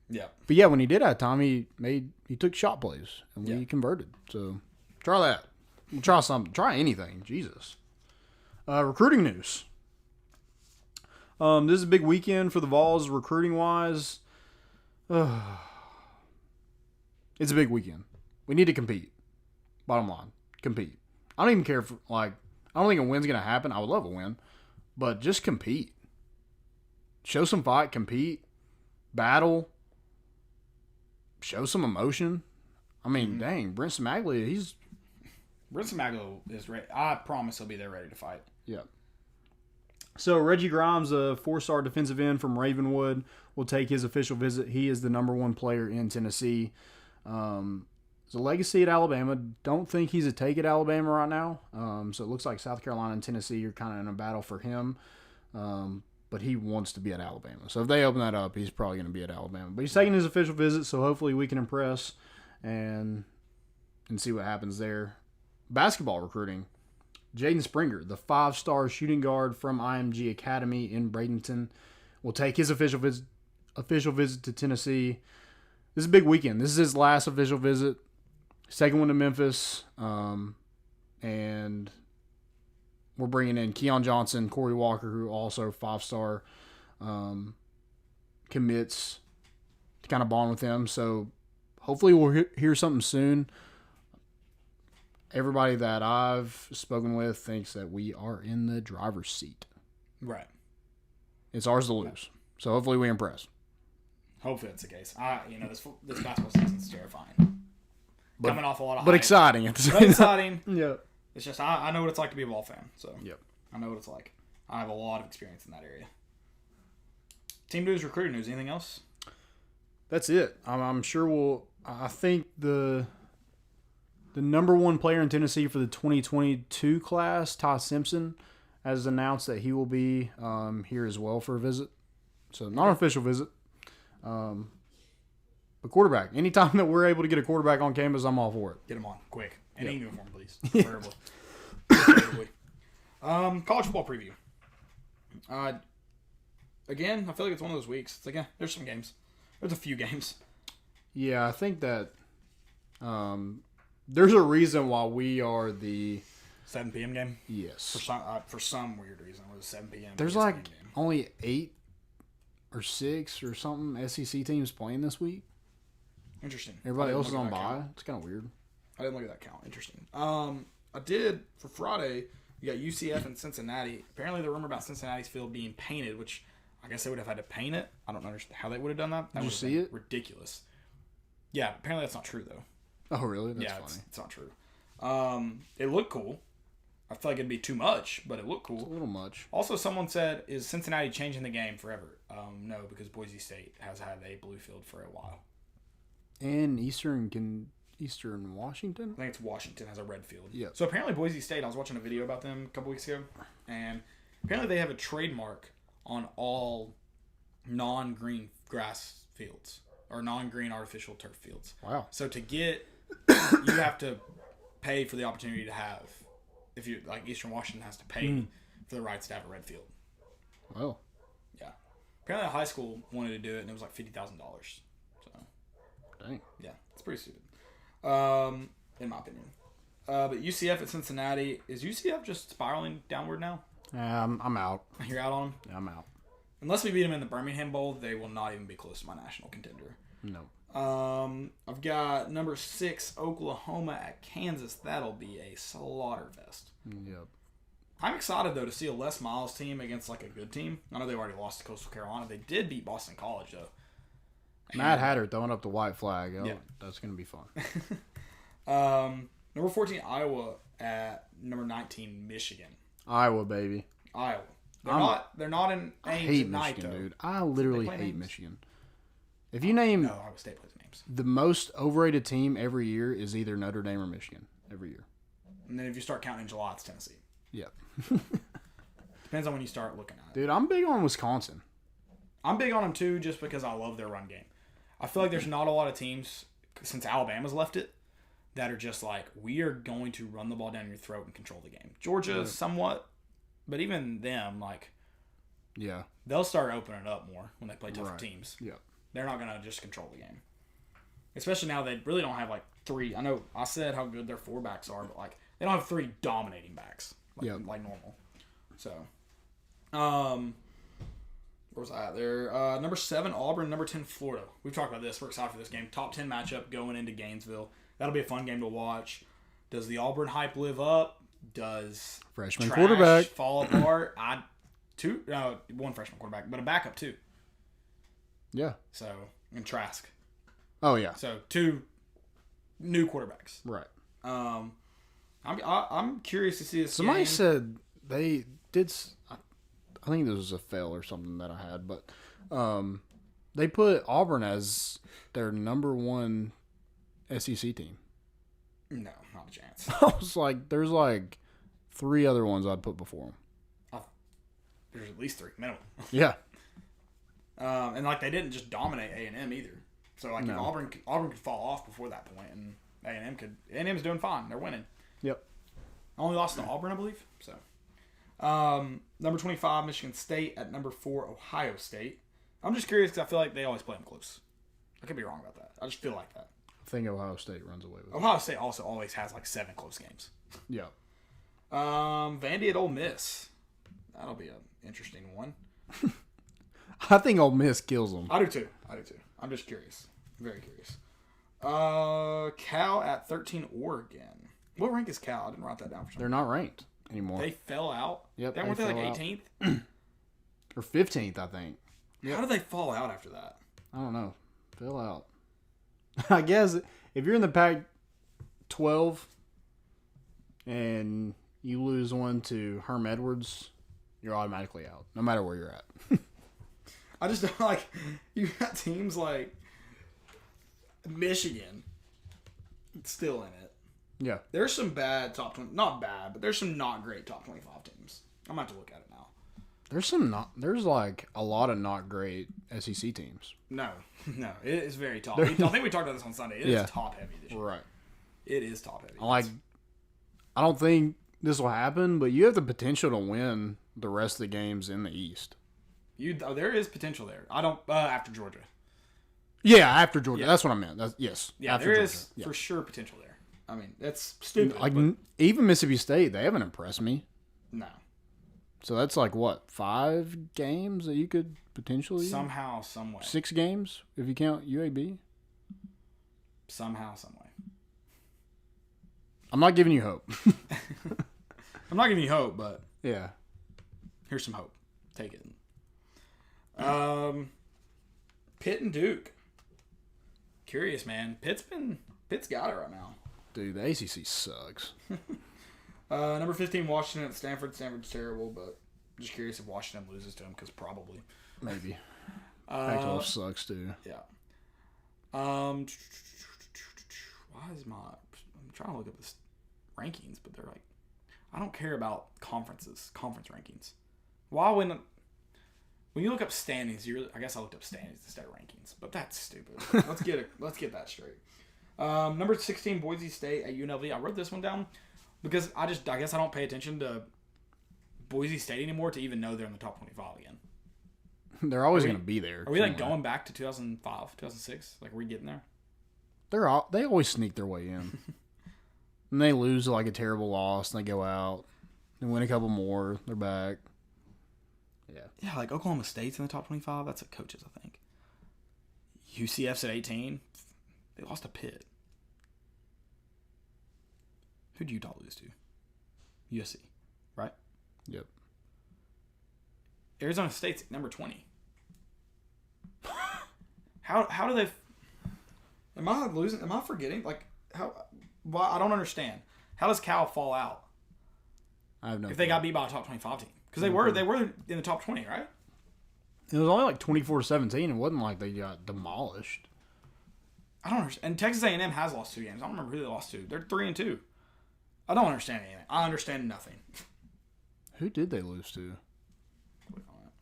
Yeah. But yeah, when he did have time, he took shot plays, and we converted. So, try that. Try something. Try anything. Jesus. Recruiting news. This is a big weekend for the Vols, recruiting-wise. It's a big weekend. We need to compete. Bottom line, compete. I don't even care if, I don't think a win's going to happen. I would love a win. But just compete. Show some fight, compete, battle, show some emotion. I mean, dang, Brent Smaglia, Brent Smaglia is ready. I promise he'll be there ready to fight. Yeah. So Reggie Grimes, a 4-star defensive end from Ravenwood, will take his official visit. He is the number 1 player in Tennessee. It's a legacy at Alabama. Don't think he's a take at Alabama right now. So it looks like South Carolina and Tennessee are kind of in a battle for him. But he wants to be at Alabama. So if they open that up, he's probably going to be at Alabama. But he's taking his official visit, so hopefully we can impress and see what happens there. Basketball recruiting. Jaden Springer, the 5-star shooting guard from IMG Academy in Bradenton, will take his official visit to Tennessee. This is a big weekend. This is his last official visit. Second one to Memphis. And we're bringing in Keon Johnson, Corey Walker, who also 5-star commits to kind of bond with him. So hopefully we'll hear something soon. Everybody that I've spoken with thinks that we are in the driver's seat. Right. It's ours to lose. So hopefully we impress. Hopefully that's the case. This basketball season's terrifying. Coming off a lot of hype. But exciting at the same time. Exciting. Yeah. It's just, I know what it's like to be a ball fan. So yep. I know what it's like. I have a lot of experience in that area. Team news, recruiting news. Anything else? That's it. I'm sure I think the number 1 player in Tennessee for the 2022 class, Ty Simpson, has announced that he will be here as well for a visit. So not an official visit. But quarterback. Anytime that we're able to get a quarterback on campus, I'm all for it. Get him on quick. And in uniform, please. Preferably. College football preview. Again, I feel like it's one of those weeks. It's like, there's some games. There's a few games. Yeah, I think that there's a reason why we are the 7 p.m. game? Yes. For some weird reason, it was 7 p.m. There's only 8 or 6 or something SEC teams playing this week. Interesting. Everybody else is on bye. It's kind of weird. I didn't look at that count. Interesting. I did, for Friday, you got UCF and Cincinnati. Apparently the rumor about Cincinnati's field being painted, which I guess they would have had to paint it. I don't understand how they would have done that. Did you see it? Ridiculous. Yeah, apparently that's not true, though. Oh, really? That's funny. It's not true. It looked cool. I feel like it'd be too much, but it looked cool. It's a little much. Also, someone said, is Cincinnati changing the game forever? No, because Boise State has had a blue field for a while. And Eastern Washington? I think it's Washington has a red field. Yeah. So apparently Boise State, I was watching a video about them a couple weeks ago, and apparently they have a trademark on all non-green grass fields or non-green artificial turf fields. Wow. So to get, you have to pay for the opportunity to have, if you like Eastern Washington has to pay for the rights to have a red field. Well. Yeah. Apparently a high school wanted to do it, and it was like $50,000. So. Dang. Yeah, it's pretty stupid. In my opinion. But UCF at Cincinnati, is UCF just spiraling downward now? Yeah, I'm out. You're out on them? Yeah, I'm out. Unless we beat them in the Birmingham Bowl, they will not even be close to my national contender. No. I've got number 6, Oklahoma at Kansas. That'll be a slaughter fest. Yep. I'm excited, though, to see a Les Miles team against, like, a good team. I know they've already lost to Coastal Carolina. They did beat Boston College, though. Mad Hatter throwing up the white flag. Oh, yeah. That's going to be fun. Number 14, Iowa at number 19, Michigan. Iowa, baby. Iowa. They're not in I Ames hate tonight, Michigan, though. dude. I literally hate names? Michigan. If you name No, Iowa State plays names. the most overrated team every year is either Notre Dame or Michigan. Every year. And then if you start counting in July, it's Tennessee. Yep. Depends on when you start looking at it. Dude, I'm big on Wisconsin. I'm big on them, too, just because I love their run game. I feel like there's not a lot of teams, since Alabama's left it, that are just like, we are going to run the ball down your throat and control the game. Georgia, somewhat, but even them, like, Yeah. they'll start opening it up more when they play tougher Right. teams. Yep. They're not going to just control the game. Especially now they really don't have, like, 3. I know I said how good their 4 backs are, but, like, they don't have 3 dominating backs like normal. So, where was I at there? Number 7, Auburn. Number 10, Florida. We've talked about this. We're excited for this game. Top 10 matchup going into Gainesville. That'll be a fun game to watch. Does the Auburn hype live up? Does Freshman trash quarterback fall apart? One freshman quarterback, but a backup too. Yeah. So, and Trask. Oh, yeah. So, 2 new quarterbacks. Right. I'm curious to see this Somebody game. said they did. I think this was a fail or something that I had, but they put Auburn as their number 1 SEC team. No, not a chance. I was like, there's like 3 other ones I'd put before them. There's at least 3 minimum. Yeah. And like they didn't just dominate A&M either. So like if Auburn could fall off before that point, and A&M's doing fine. They're winning. Yep. Only lost to Auburn, I believe. So, number 25, Michigan State at number 4, Ohio State. I'm just curious because I feel like they always play them close. I could be wrong about that. I just feel like that. I think Ohio State runs away with it. Ohio State also always has like 7 close games. Yeah. Vandy at Ole Miss. That'll be an interesting one. I think Ole Miss kills them. I do too. I'm just curious. Very curious. Cal at 13, Oregon. What rank is Cal? I didn't write that down for some They're not ranked anymore. They fell out. Yep, Weren't they like 18th? Or 15th, I think. How did they fall out after that? I don't know. Fell out. I guess if you're in the Pac-12 and you lose one to Herm Edwards, you're automatically out, no matter where you're at. I just don't like, you got teams like Michigan still in it. Yeah. There's some bad top 20, not bad, but there's some not great top 25 teams. I'm going to have to look at it now. There's like a lot of not great SEC teams. No, it is very top. I think we talked about this on Sunday. It is top heavy this year. Right. It is top heavy. I don't think this will happen, but you have the potential to win the rest of the games in the East. There is potential there. I don't after Georgia. Yeah, after Georgia. That's what I meant. Yes. Yeah, after there Georgia. is for sure potential there. I mean, that's stupid. Like but even Mississippi State, they haven't impressed me. no. So that's like what, 5 games that you could potentially Somehow, some way. 6 games if you count UAB. Somehow, some way. I'm not giving you hope. I'm not giving you hope, but Yeah. here's some hope. Take it. Pitt and Duke. Curious, man. Pitt's got it right now. Dude, the ACC sucks. Number 15, Washington at Stanford. Stanford's terrible, but I'm just curious if Washington loses to them, because probably. Maybe. Pac-12 sucks, too. Yeah. Why is I'm trying to look up this rankings, but they're like, I don't care about conference rankings. Why when you look up standings, I guess I looked up standings instead of rankings, but that's stupid. Let's get that straight. Number 16, Boise State at UNLV. I wrote this one down because I guess I don't pay attention to Boise State anymore to even know they're in the top 25 again. They're always going to be there. Are we like going back to 2005, 2006? Like, are we getting there? They always sneak their way in. And they lose like a terrible loss, and they go out and win a couple more. They're back. Yeah. Yeah, like Oklahoma State's in the top 25. That's at coaches, I think. UCF's at 18. They lost to Pitt. Who'd Utah lose to? USC, right? Yep. Arizona State's at number 20. How do they? Am I losing? Am I forgetting? Like how? Well, I don't understand. How does Cal fall out? I have no. If they got beat by a top 25 team, because they were in the top 20, right? It was only like 24-17. It wasn't like they got demolished. I don't understand. And Texas A&M has lost 2 games. I don't remember who they lost to. They're 3-2. I don't understand anything. I understand nothing. Who did they lose to? Click on it.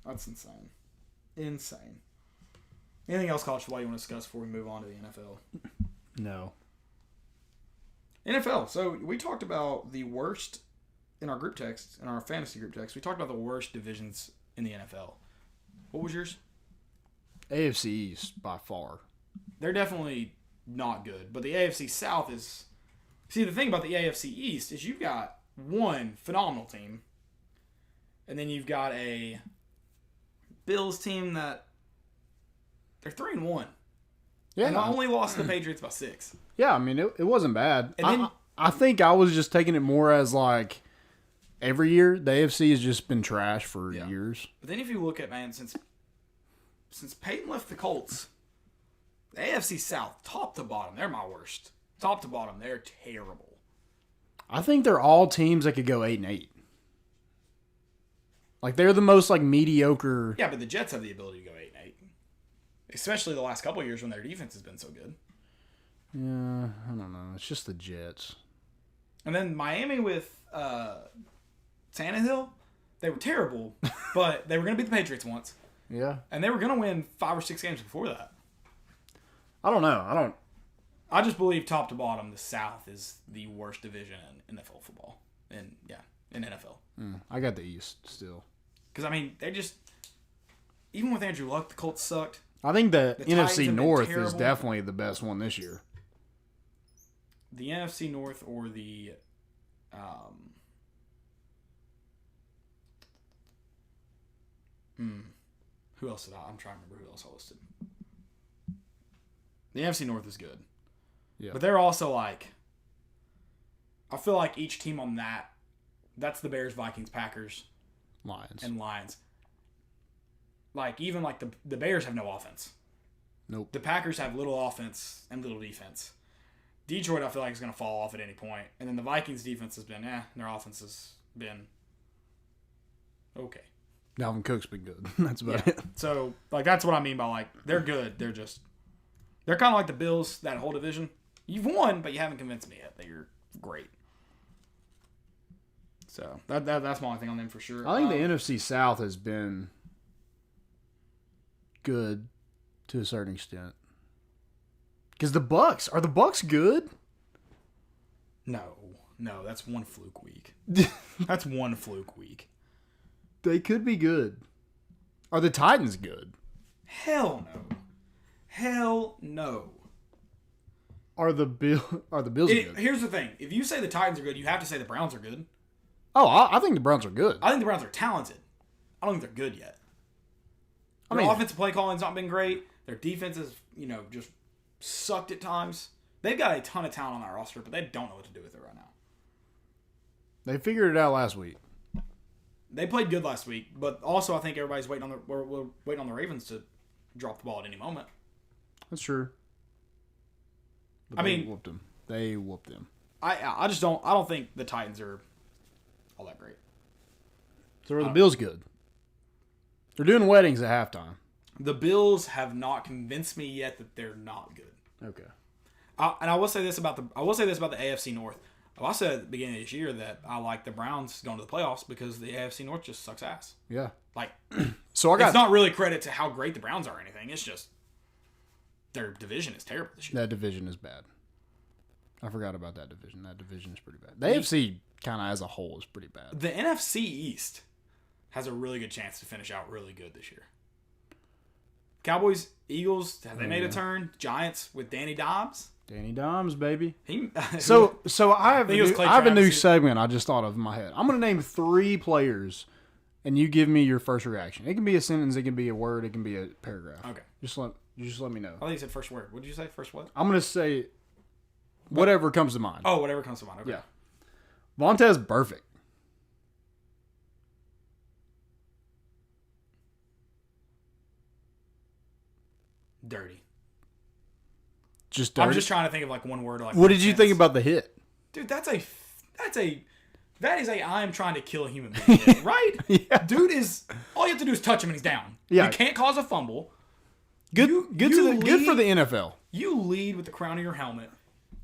That's insane. Insane. Anything else college football you want to discuss before we move on to the NFL? No. NFL. So we talked about the worst in our group text, in our fantasy group text. We talked about the worst divisions in the NFL. What was yours? AFC East by far. They're definitely not good, but the AFC South is. See, the thing about the AFC East is you've got one phenomenal team, and then you've got a Bills team that they're 3-1. Yeah, and I only lost to the Patriots by 6. Yeah, I mean it wasn't bad. And then, I think I was just taking it more as like every year the AFC has just been trash for years. But then if you look at since Peyton left the Colts, the AFC South, top to bottom, they're my worst. Top to bottom, they're terrible. I think they're all teams that could go 8-8. Like they're the most like mediocre. Yeah, but the Jets have the ability to go 8-8, especially the last couple of years when their defense has been so good. Yeah, I don't know. It's just the Jets. And then Miami with Tannehill, they were terrible, but they were going to beat the Patriots once. Yeah. And they were going to win 5 or 6 games before that. I don't know. I just believe top to bottom, the South is the worst division in NFL football. In NFL. I got the East still. Because, I mean, they just... Even with Andrew Luck, the Colts sucked. I think the NFC North is definitely the best one this year. The NFC North or the... Who else did I'm trying to remember who else I listed. The NFC North is good. Yeah. But they're also like... I feel like each team on that's the Bears, Vikings, Packers, Lions. And Lions. Like, even like the Bears have no offense. Nope. The Packers have little offense and little defense. Detroit, I feel like, is going to fall off at any point. And then the Vikings' defense has been, their offense has been okay. Dalvin Cook's been good. That's about it. So, like, that's what I mean by, like, they're good. They're kind of like the Bills, that whole division. You've won, but you haven't convinced me yet that you're great. So, that's my only thing on them for sure. I think the NFC South has been good to a certain extent. Because the Bucks, are the Bucks good? No, that's one fluke week. That's one fluke week. They could be good. Are the Titans good? Hell no. Are the Bills good? Here's the thing. If you say the Titans are good, you have to say the Browns are good. Oh, I think the Browns are good. I think the Browns are talented. I don't think they're good yet. Their offensive play calling's not been great. Their defense is, just sucked at times. They've got a ton of talent on that roster, but they don't know what to do with it right now. They figured it out last week. They played good last week, but also I think everybody's waiting on the Ravens to drop the ball at any moment. That's true. But they whooped them. I just don't. I don't think the Titans are all that great. So are the Bills good? They're doing weddings at halftime. The Bills have not convinced me yet that they're not good. Okay. And I will say this about the AFC North. I said at the beginning of this year that I like the Browns going to the playoffs because the AFC North just sucks ass. Yeah. Like, so it's not really credit to how great the Browns are or anything. It's just their division is terrible this year. That division is bad. I forgot about that division. That division is pretty bad. The AFC kind of as a whole is pretty bad. The NFC East has a really good chance to finish out really good this year. Cowboys, Eagles, have they made a turn? Giants with Danny Dobbs. Danny Dimes, baby. So I have a new segment I just thought of in my head. I'm going to name 3 players, and you give me your first reaction. It can be a sentence, it can be a word, it can be a paragraph. Okay. Just let me know. I think you said first word. What did you say? First what? I'm going to say whatever comes to mind. Oh, whatever comes to mind. Okay. Yeah. Vontez Burfict. Dirty. Just dirty. I'm just trying to think of like one word. Like what did you think about the hit? Dude, that is a I am trying to kill a human being, hit, right? Yeah. Dude is all you have to do is touch him and he's down. Yeah. You can't cause a fumble. Good for the NFL. You lead with the crown of your helmet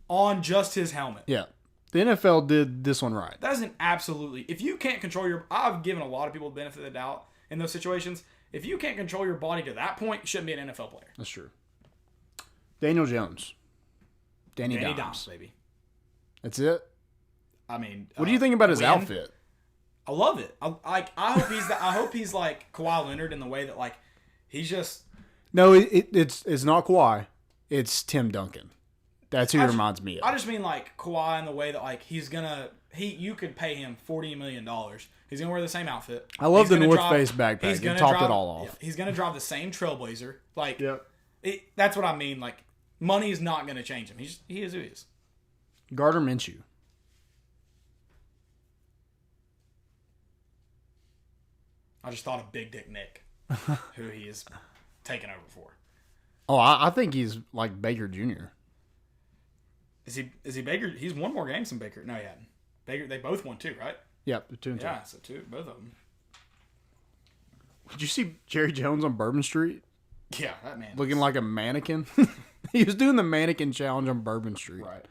on just his helmet. Yeah. The NFL did this one right. That is an absolutely. If you can't control your, I've given a lot of people the benefit of the doubt in those situations. If you can't control your body to that point, you shouldn't be an NFL player. That's true. Daniel Jones. Danny Dimes, baby. That's it. I mean, what do you think about his outfit? I love it. I hope he's like Kawhi Leonard in the way that like he's just. No, it's not Kawhi. It's Tim Duncan. That's who he reminds me of. I just mean like Kawhi in the way that like you could pay him $40 million. He's gonna wear the same outfit. I love the North Face backpack. He topped it all off. Yeah, he's gonna drive the same Trailblazer. Like, yep. That's what I mean. Like, money is not gonna change him. He is who he is. Gardner Minshew. I just thought of Big Dick Nick, who he is taking over for. Oh, I think he's like Baker Jr. Is he Baker? He's won more games than Baker. No, he hadn't. Baker. They both won 2, right? Yep, 2 and 2. Yeah, so 2, both of them. Did you see Jerry Jones on Bourbon Street? Yeah, that man looking like a mannequin. He was doing the mannequin challenge on Bourbon Street. Right.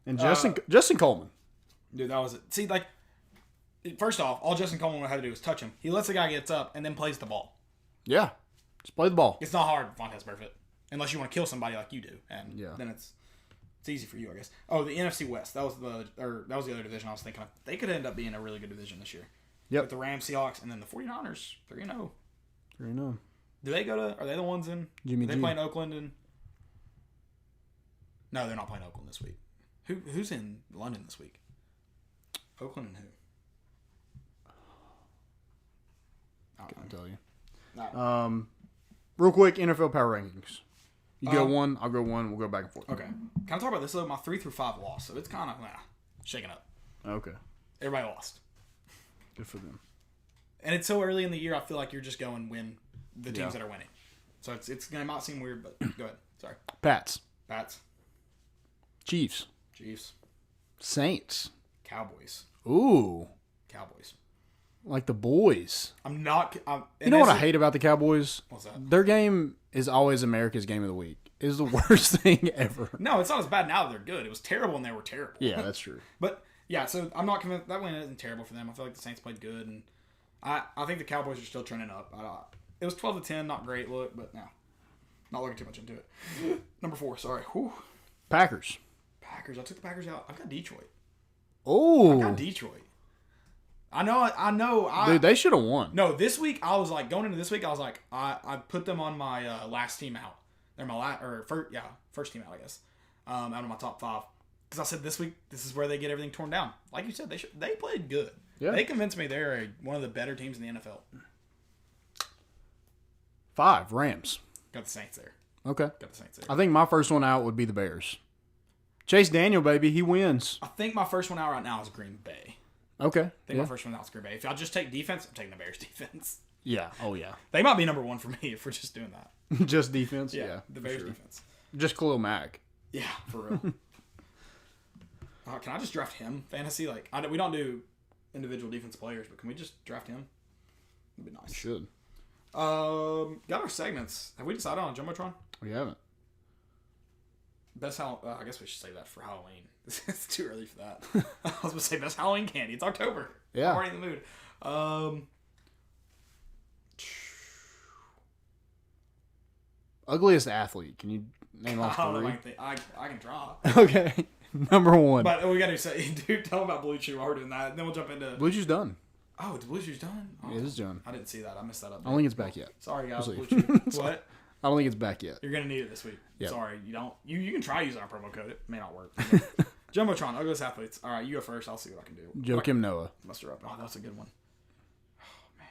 And Justin Coleman. Dude, that was it. See, like, first off, all Justin Coleman would have to do is touch him. He lets the guy get up and then plays the ball. Yeah, just play the ball. It's not hard, Vontez Burfict, unless you want to kill somebody like you do, and then it's easy for you, I guess. Oh, the NFC West. That was the other division I was thinking of. They could end up being a really good division this year. Yep. With the Rams, Seahawks, and then the 49ers, 3-0. 3-0. Do they are they the ones in? Jimmy Are they G. playing Oakland and? No, they're not playing Oakland this week. Who's in London this week? Oakland and who? I can't tell you. No. Real quick, NFL power rankings. You go one, I'll go one. We'll go back and forth. Okay. Can I talk about this though? My 3 through 5 lost, so it's kind of shaking up. Okay. Everybody lost. Good for them. And it's so early in the year, I feel like you're just going win the teams that are winning. So it's gonna might seem weird, but go ahead. Sorry. Pats. Chiefs. Saints. Cowboys. Ooh. Cowboys. Like the boys. You know what I hate about the Cowboys? What's that? Their game is always America's game of the week. It is the worst thing ever. No, it's not as bad now that they're good. It was terrible when they were terrible. Yeah, that's true. But yeah, so I'm not convinced that win isn't terrible for them. I feel like the Saints played good, and I think the Cowboys are still trending up. It was 12-10, not great look, but no, not looking too much into it. Number 4, sorry. Whew. Packers. I took the Packers out. I've got Detroit. Oh, I got Detroit. I know. Dude, they should have won. No, this week I was like going into this week. I was like, I put them on my last team out. They're my first team out, I guess. Out of my top 5, because I said this week this is where they get everything torn down. Like you said, they played good. Yeah. They convinced me they're one of the better teams in the NFL. 5 Rams. Got the Saints there. Okay. Got the Saints there. I think my first one out would be the Bears. Chase Daniel, baby, he wins. I think my first one out right now is Green Bay. Okay. I think my first one out is Green Bay. If I just take defense, I'm taking the Bears defense. Yeah. Oh, yeah. They might be number 1 for me if we're just doing that. Just defense? Yeah. The Bears defense. Just Khalil Mack. Yeah, for real. Can I just draft him fantasy? Like, we don't do individual defense players, but can we just draft him? That'd be nice. Should. Got our segments. Have we decided on JumboTron? We haven't. Best I guess we should save that for Halloween. It's too early for that. I was going to say best Halloween candy. It's October. Yeah. I'm already in the mood. Ugliest athlete. Can you name off I don't three? know. I can draw. Okay. Number one. But we got to say, dude, tell them about Blue Chew while we're doing that. And then we'll jump into... Blue Chew's done. Oh, the Blue Chew's done? Oh, Yeah, it is done. I didn't see that. I messed that up. I don't think it's back yet. Sorry, guys. We'll Blue see. Chew. What? I don't think it's back yet. You're going to need it this week. Yep. Sorry, you don't. You can try using our promo code. It may not work. JumboTron, Ugliest Athletes. All right, you go first. I'll see what I can do. Joakim Noah. Must her up. Oh, that's a good one. Oh, man.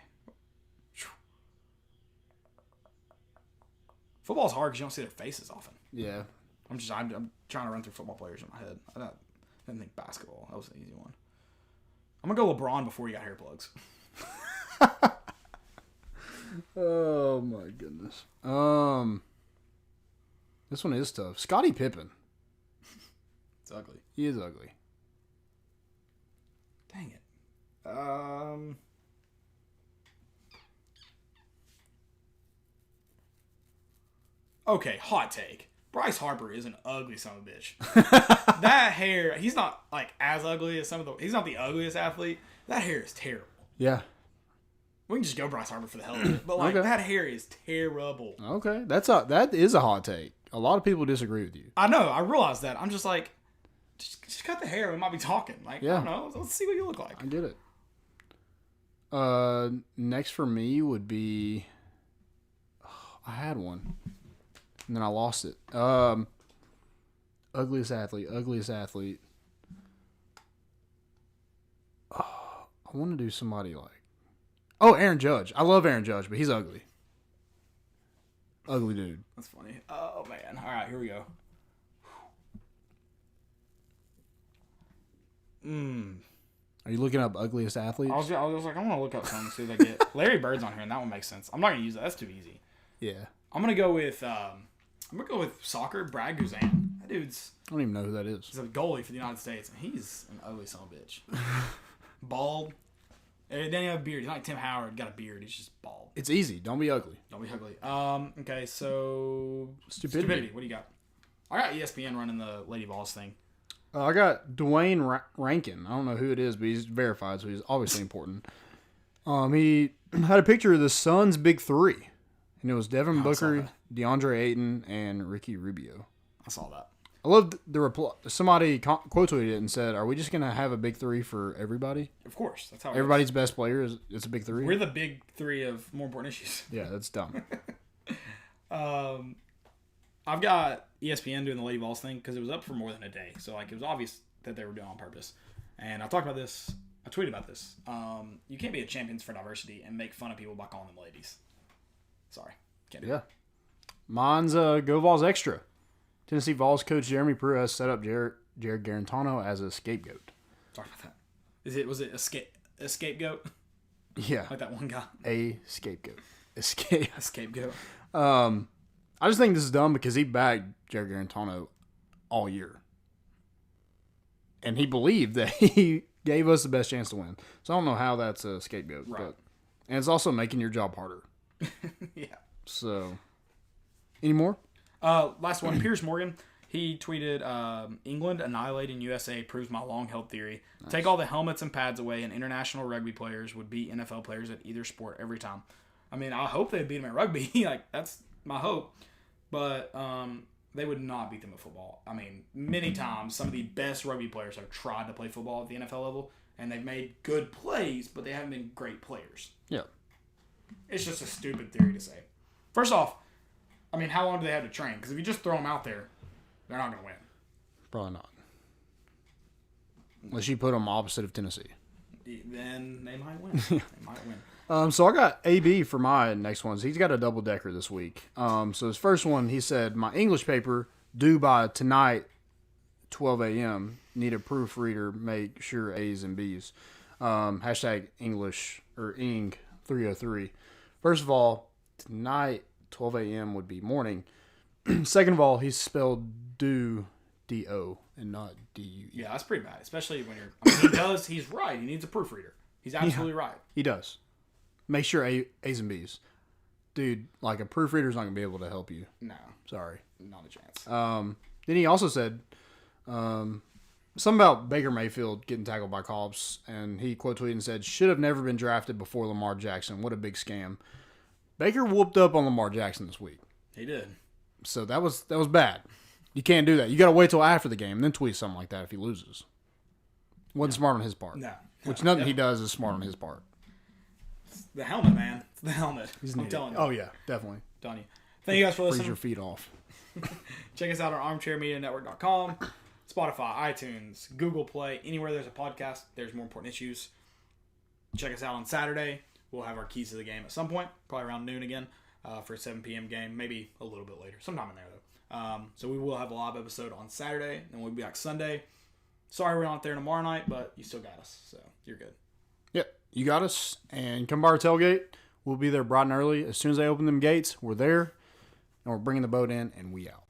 Football's hard because you don't see their faces often. Yeah. I'm trying to run through football players in my head. I didn't think basketball. That was an easy one. I'm going to go LeBron before you got hair plugs. Oh, my goodness. This one is tough. Scottie Pippen. It's ugly. He is ugly. Dang it. Okay, hot take. Bryce Harper is an ugly son of a bitch. That hair, he's not like as ugly as he's not the ugliest athlete. That hair is terrible. Yeah. We can just go Bryce Harper for the hell of it. But like Okay. that hair is terrible. Okay. That is a hot take. A lot of people disagree with you. I know, I realize that. I'm just like, just cut the hair. We might be talking. Like, Yeah. I don't know. Let's see what you look like. I get it. Next for me would be... I had one. And then I lost it. Ugliest athlete. Oh, I want to do somebody like... Oh, Aaron Judge. I love Aaron Judge, but he's ugly. Ugly dude. That's funny. Oh, man. All right, here we go. Are you looking up ugliest athletes? I was like, I want to look up something, see if I get... Larry Bird's on here, and that one makes sense. I'm not going to use that. That's too easy. Yeah. I'm going to go with... soccer, Brad Guzan. That dude's... I don't even know who that is. He's a goalie for the United States, and he's an ugly son of a bitch. Bald. And then he have a beard. He's not like Tim Howard. Got a beard. He's just bald. It's easy. Don't be ugly. Don't be ugly. Okay, so... Stupidity. What do you got? I got ESPN running the Lady Vols thing. I got Dwayne Rankin. I don't know who it is, but he's verified, so he's obviously important. He had a picture of the Suns' big three, and it was Devin Booker, DeAndre Ayton, and Ricky Rubio. I saw that. I loved the reply. Somebody quote tweeted it and said, "Are we just gonna have a big three for everybody? Of course, that's how Everybody's best player is it's a big three. We're the big three of more important issues. Yeah, that's dumb. I've got ESPN doing the Lady Vols thing because it was up for more than a day. So, like, it was obvious that they were doing it on purpose. And I talked about this. I tweeted about this. You can't be a champions for diversity and make fun of people by calling them ladies. Sorry. Can't do Yeah. Mine's Go Vols Extra. Tennessee Vols coach Jeremy Pruitt has set up Jared Garantano as a scapegoat. Talk about that. Was it a scapegoat? Yeah. Like that one guy? A scapegoat. A scapegoat. I just think this is dumb because he backed Jared Garantano all year. And he believed that he gave us the best chance to win. So I don't know how that's a scapegoat. Right. And it's also making your job harder. Yeah. So, any more? Last one. Piers Morgan. He tweeted, England annihilating USA proves my long-held theory. Nice. Take all the helmets and pads away and international rugby players would beat NFL players at either sport every time. I mean, I hope they beat them at rugby. Like, that's my hope. But they would not beat them at football. I mean, many times, some of the best rugby players have tried to play football at the NFL level, and they've made good plays, but they haven't been great players. Yeah. It's just a stupid theory to say. First off, I mean, how long do they have to train? Because if you just throw them out there, they're not going to win. Probably not. Unless you put them opposite of Tennessee. Then they might win. They might win. So I got AB for my next ones. He's got a double-decker this week. So his first one, he said, my English paper due by tonight, 12 a.m. Need a proofreader. Make sure A's and B's. Hashtag English or Ing 303. First of all, tonight, 12 a.m. would be morning. Second of all, he spelled due D-O and not D-U-E. Yeah, that's pretty bad, especially when you're... I mean, he's right. He needs a proofreader. He's absolutely right. He does. Make sure A's and B's. Dude, like, a proofreader's not going to be able to help you. No. Sorry. Not a chance. Then he also said something about Baker Mayfield getting tackled by cops, and he quote tweeted and said, "Should have never been drafted before Lamar Jackson. What a big scam." Baker whooped up on Lamar Jackson this week. He did. So that was bad. You can't do that. You got to wait till after the game and then tweet something like that if he loses. Wasn't smart on his part. No. Which nothing he does is smart on his part. It's the helmet, man. It's the helmet. I'm telling you. Oh, yeah. Definitely. Telling you. Thank you guys for listening. Freeze your feet off. Check us out on armchairmedianetwork.com, Spotify, iTunes, Google Play. Anywhere there's a podcast, there's more important issues. Check us out on Saturday. We'll have our keys to the game at some point, probably around noon again, for a 7 p.m. game. Maybe a little bit later. Sometime in there, though. So we will have a live episode on Saturday, and we'll be back Sunday. Sorry we're not there tomorrow night, but you still got us, so you're good. Yep, you got us. And come by our tailgate. We'll be there bright and early. As soon as they open them gates, we're there, and we're bringing the boat in, and we out.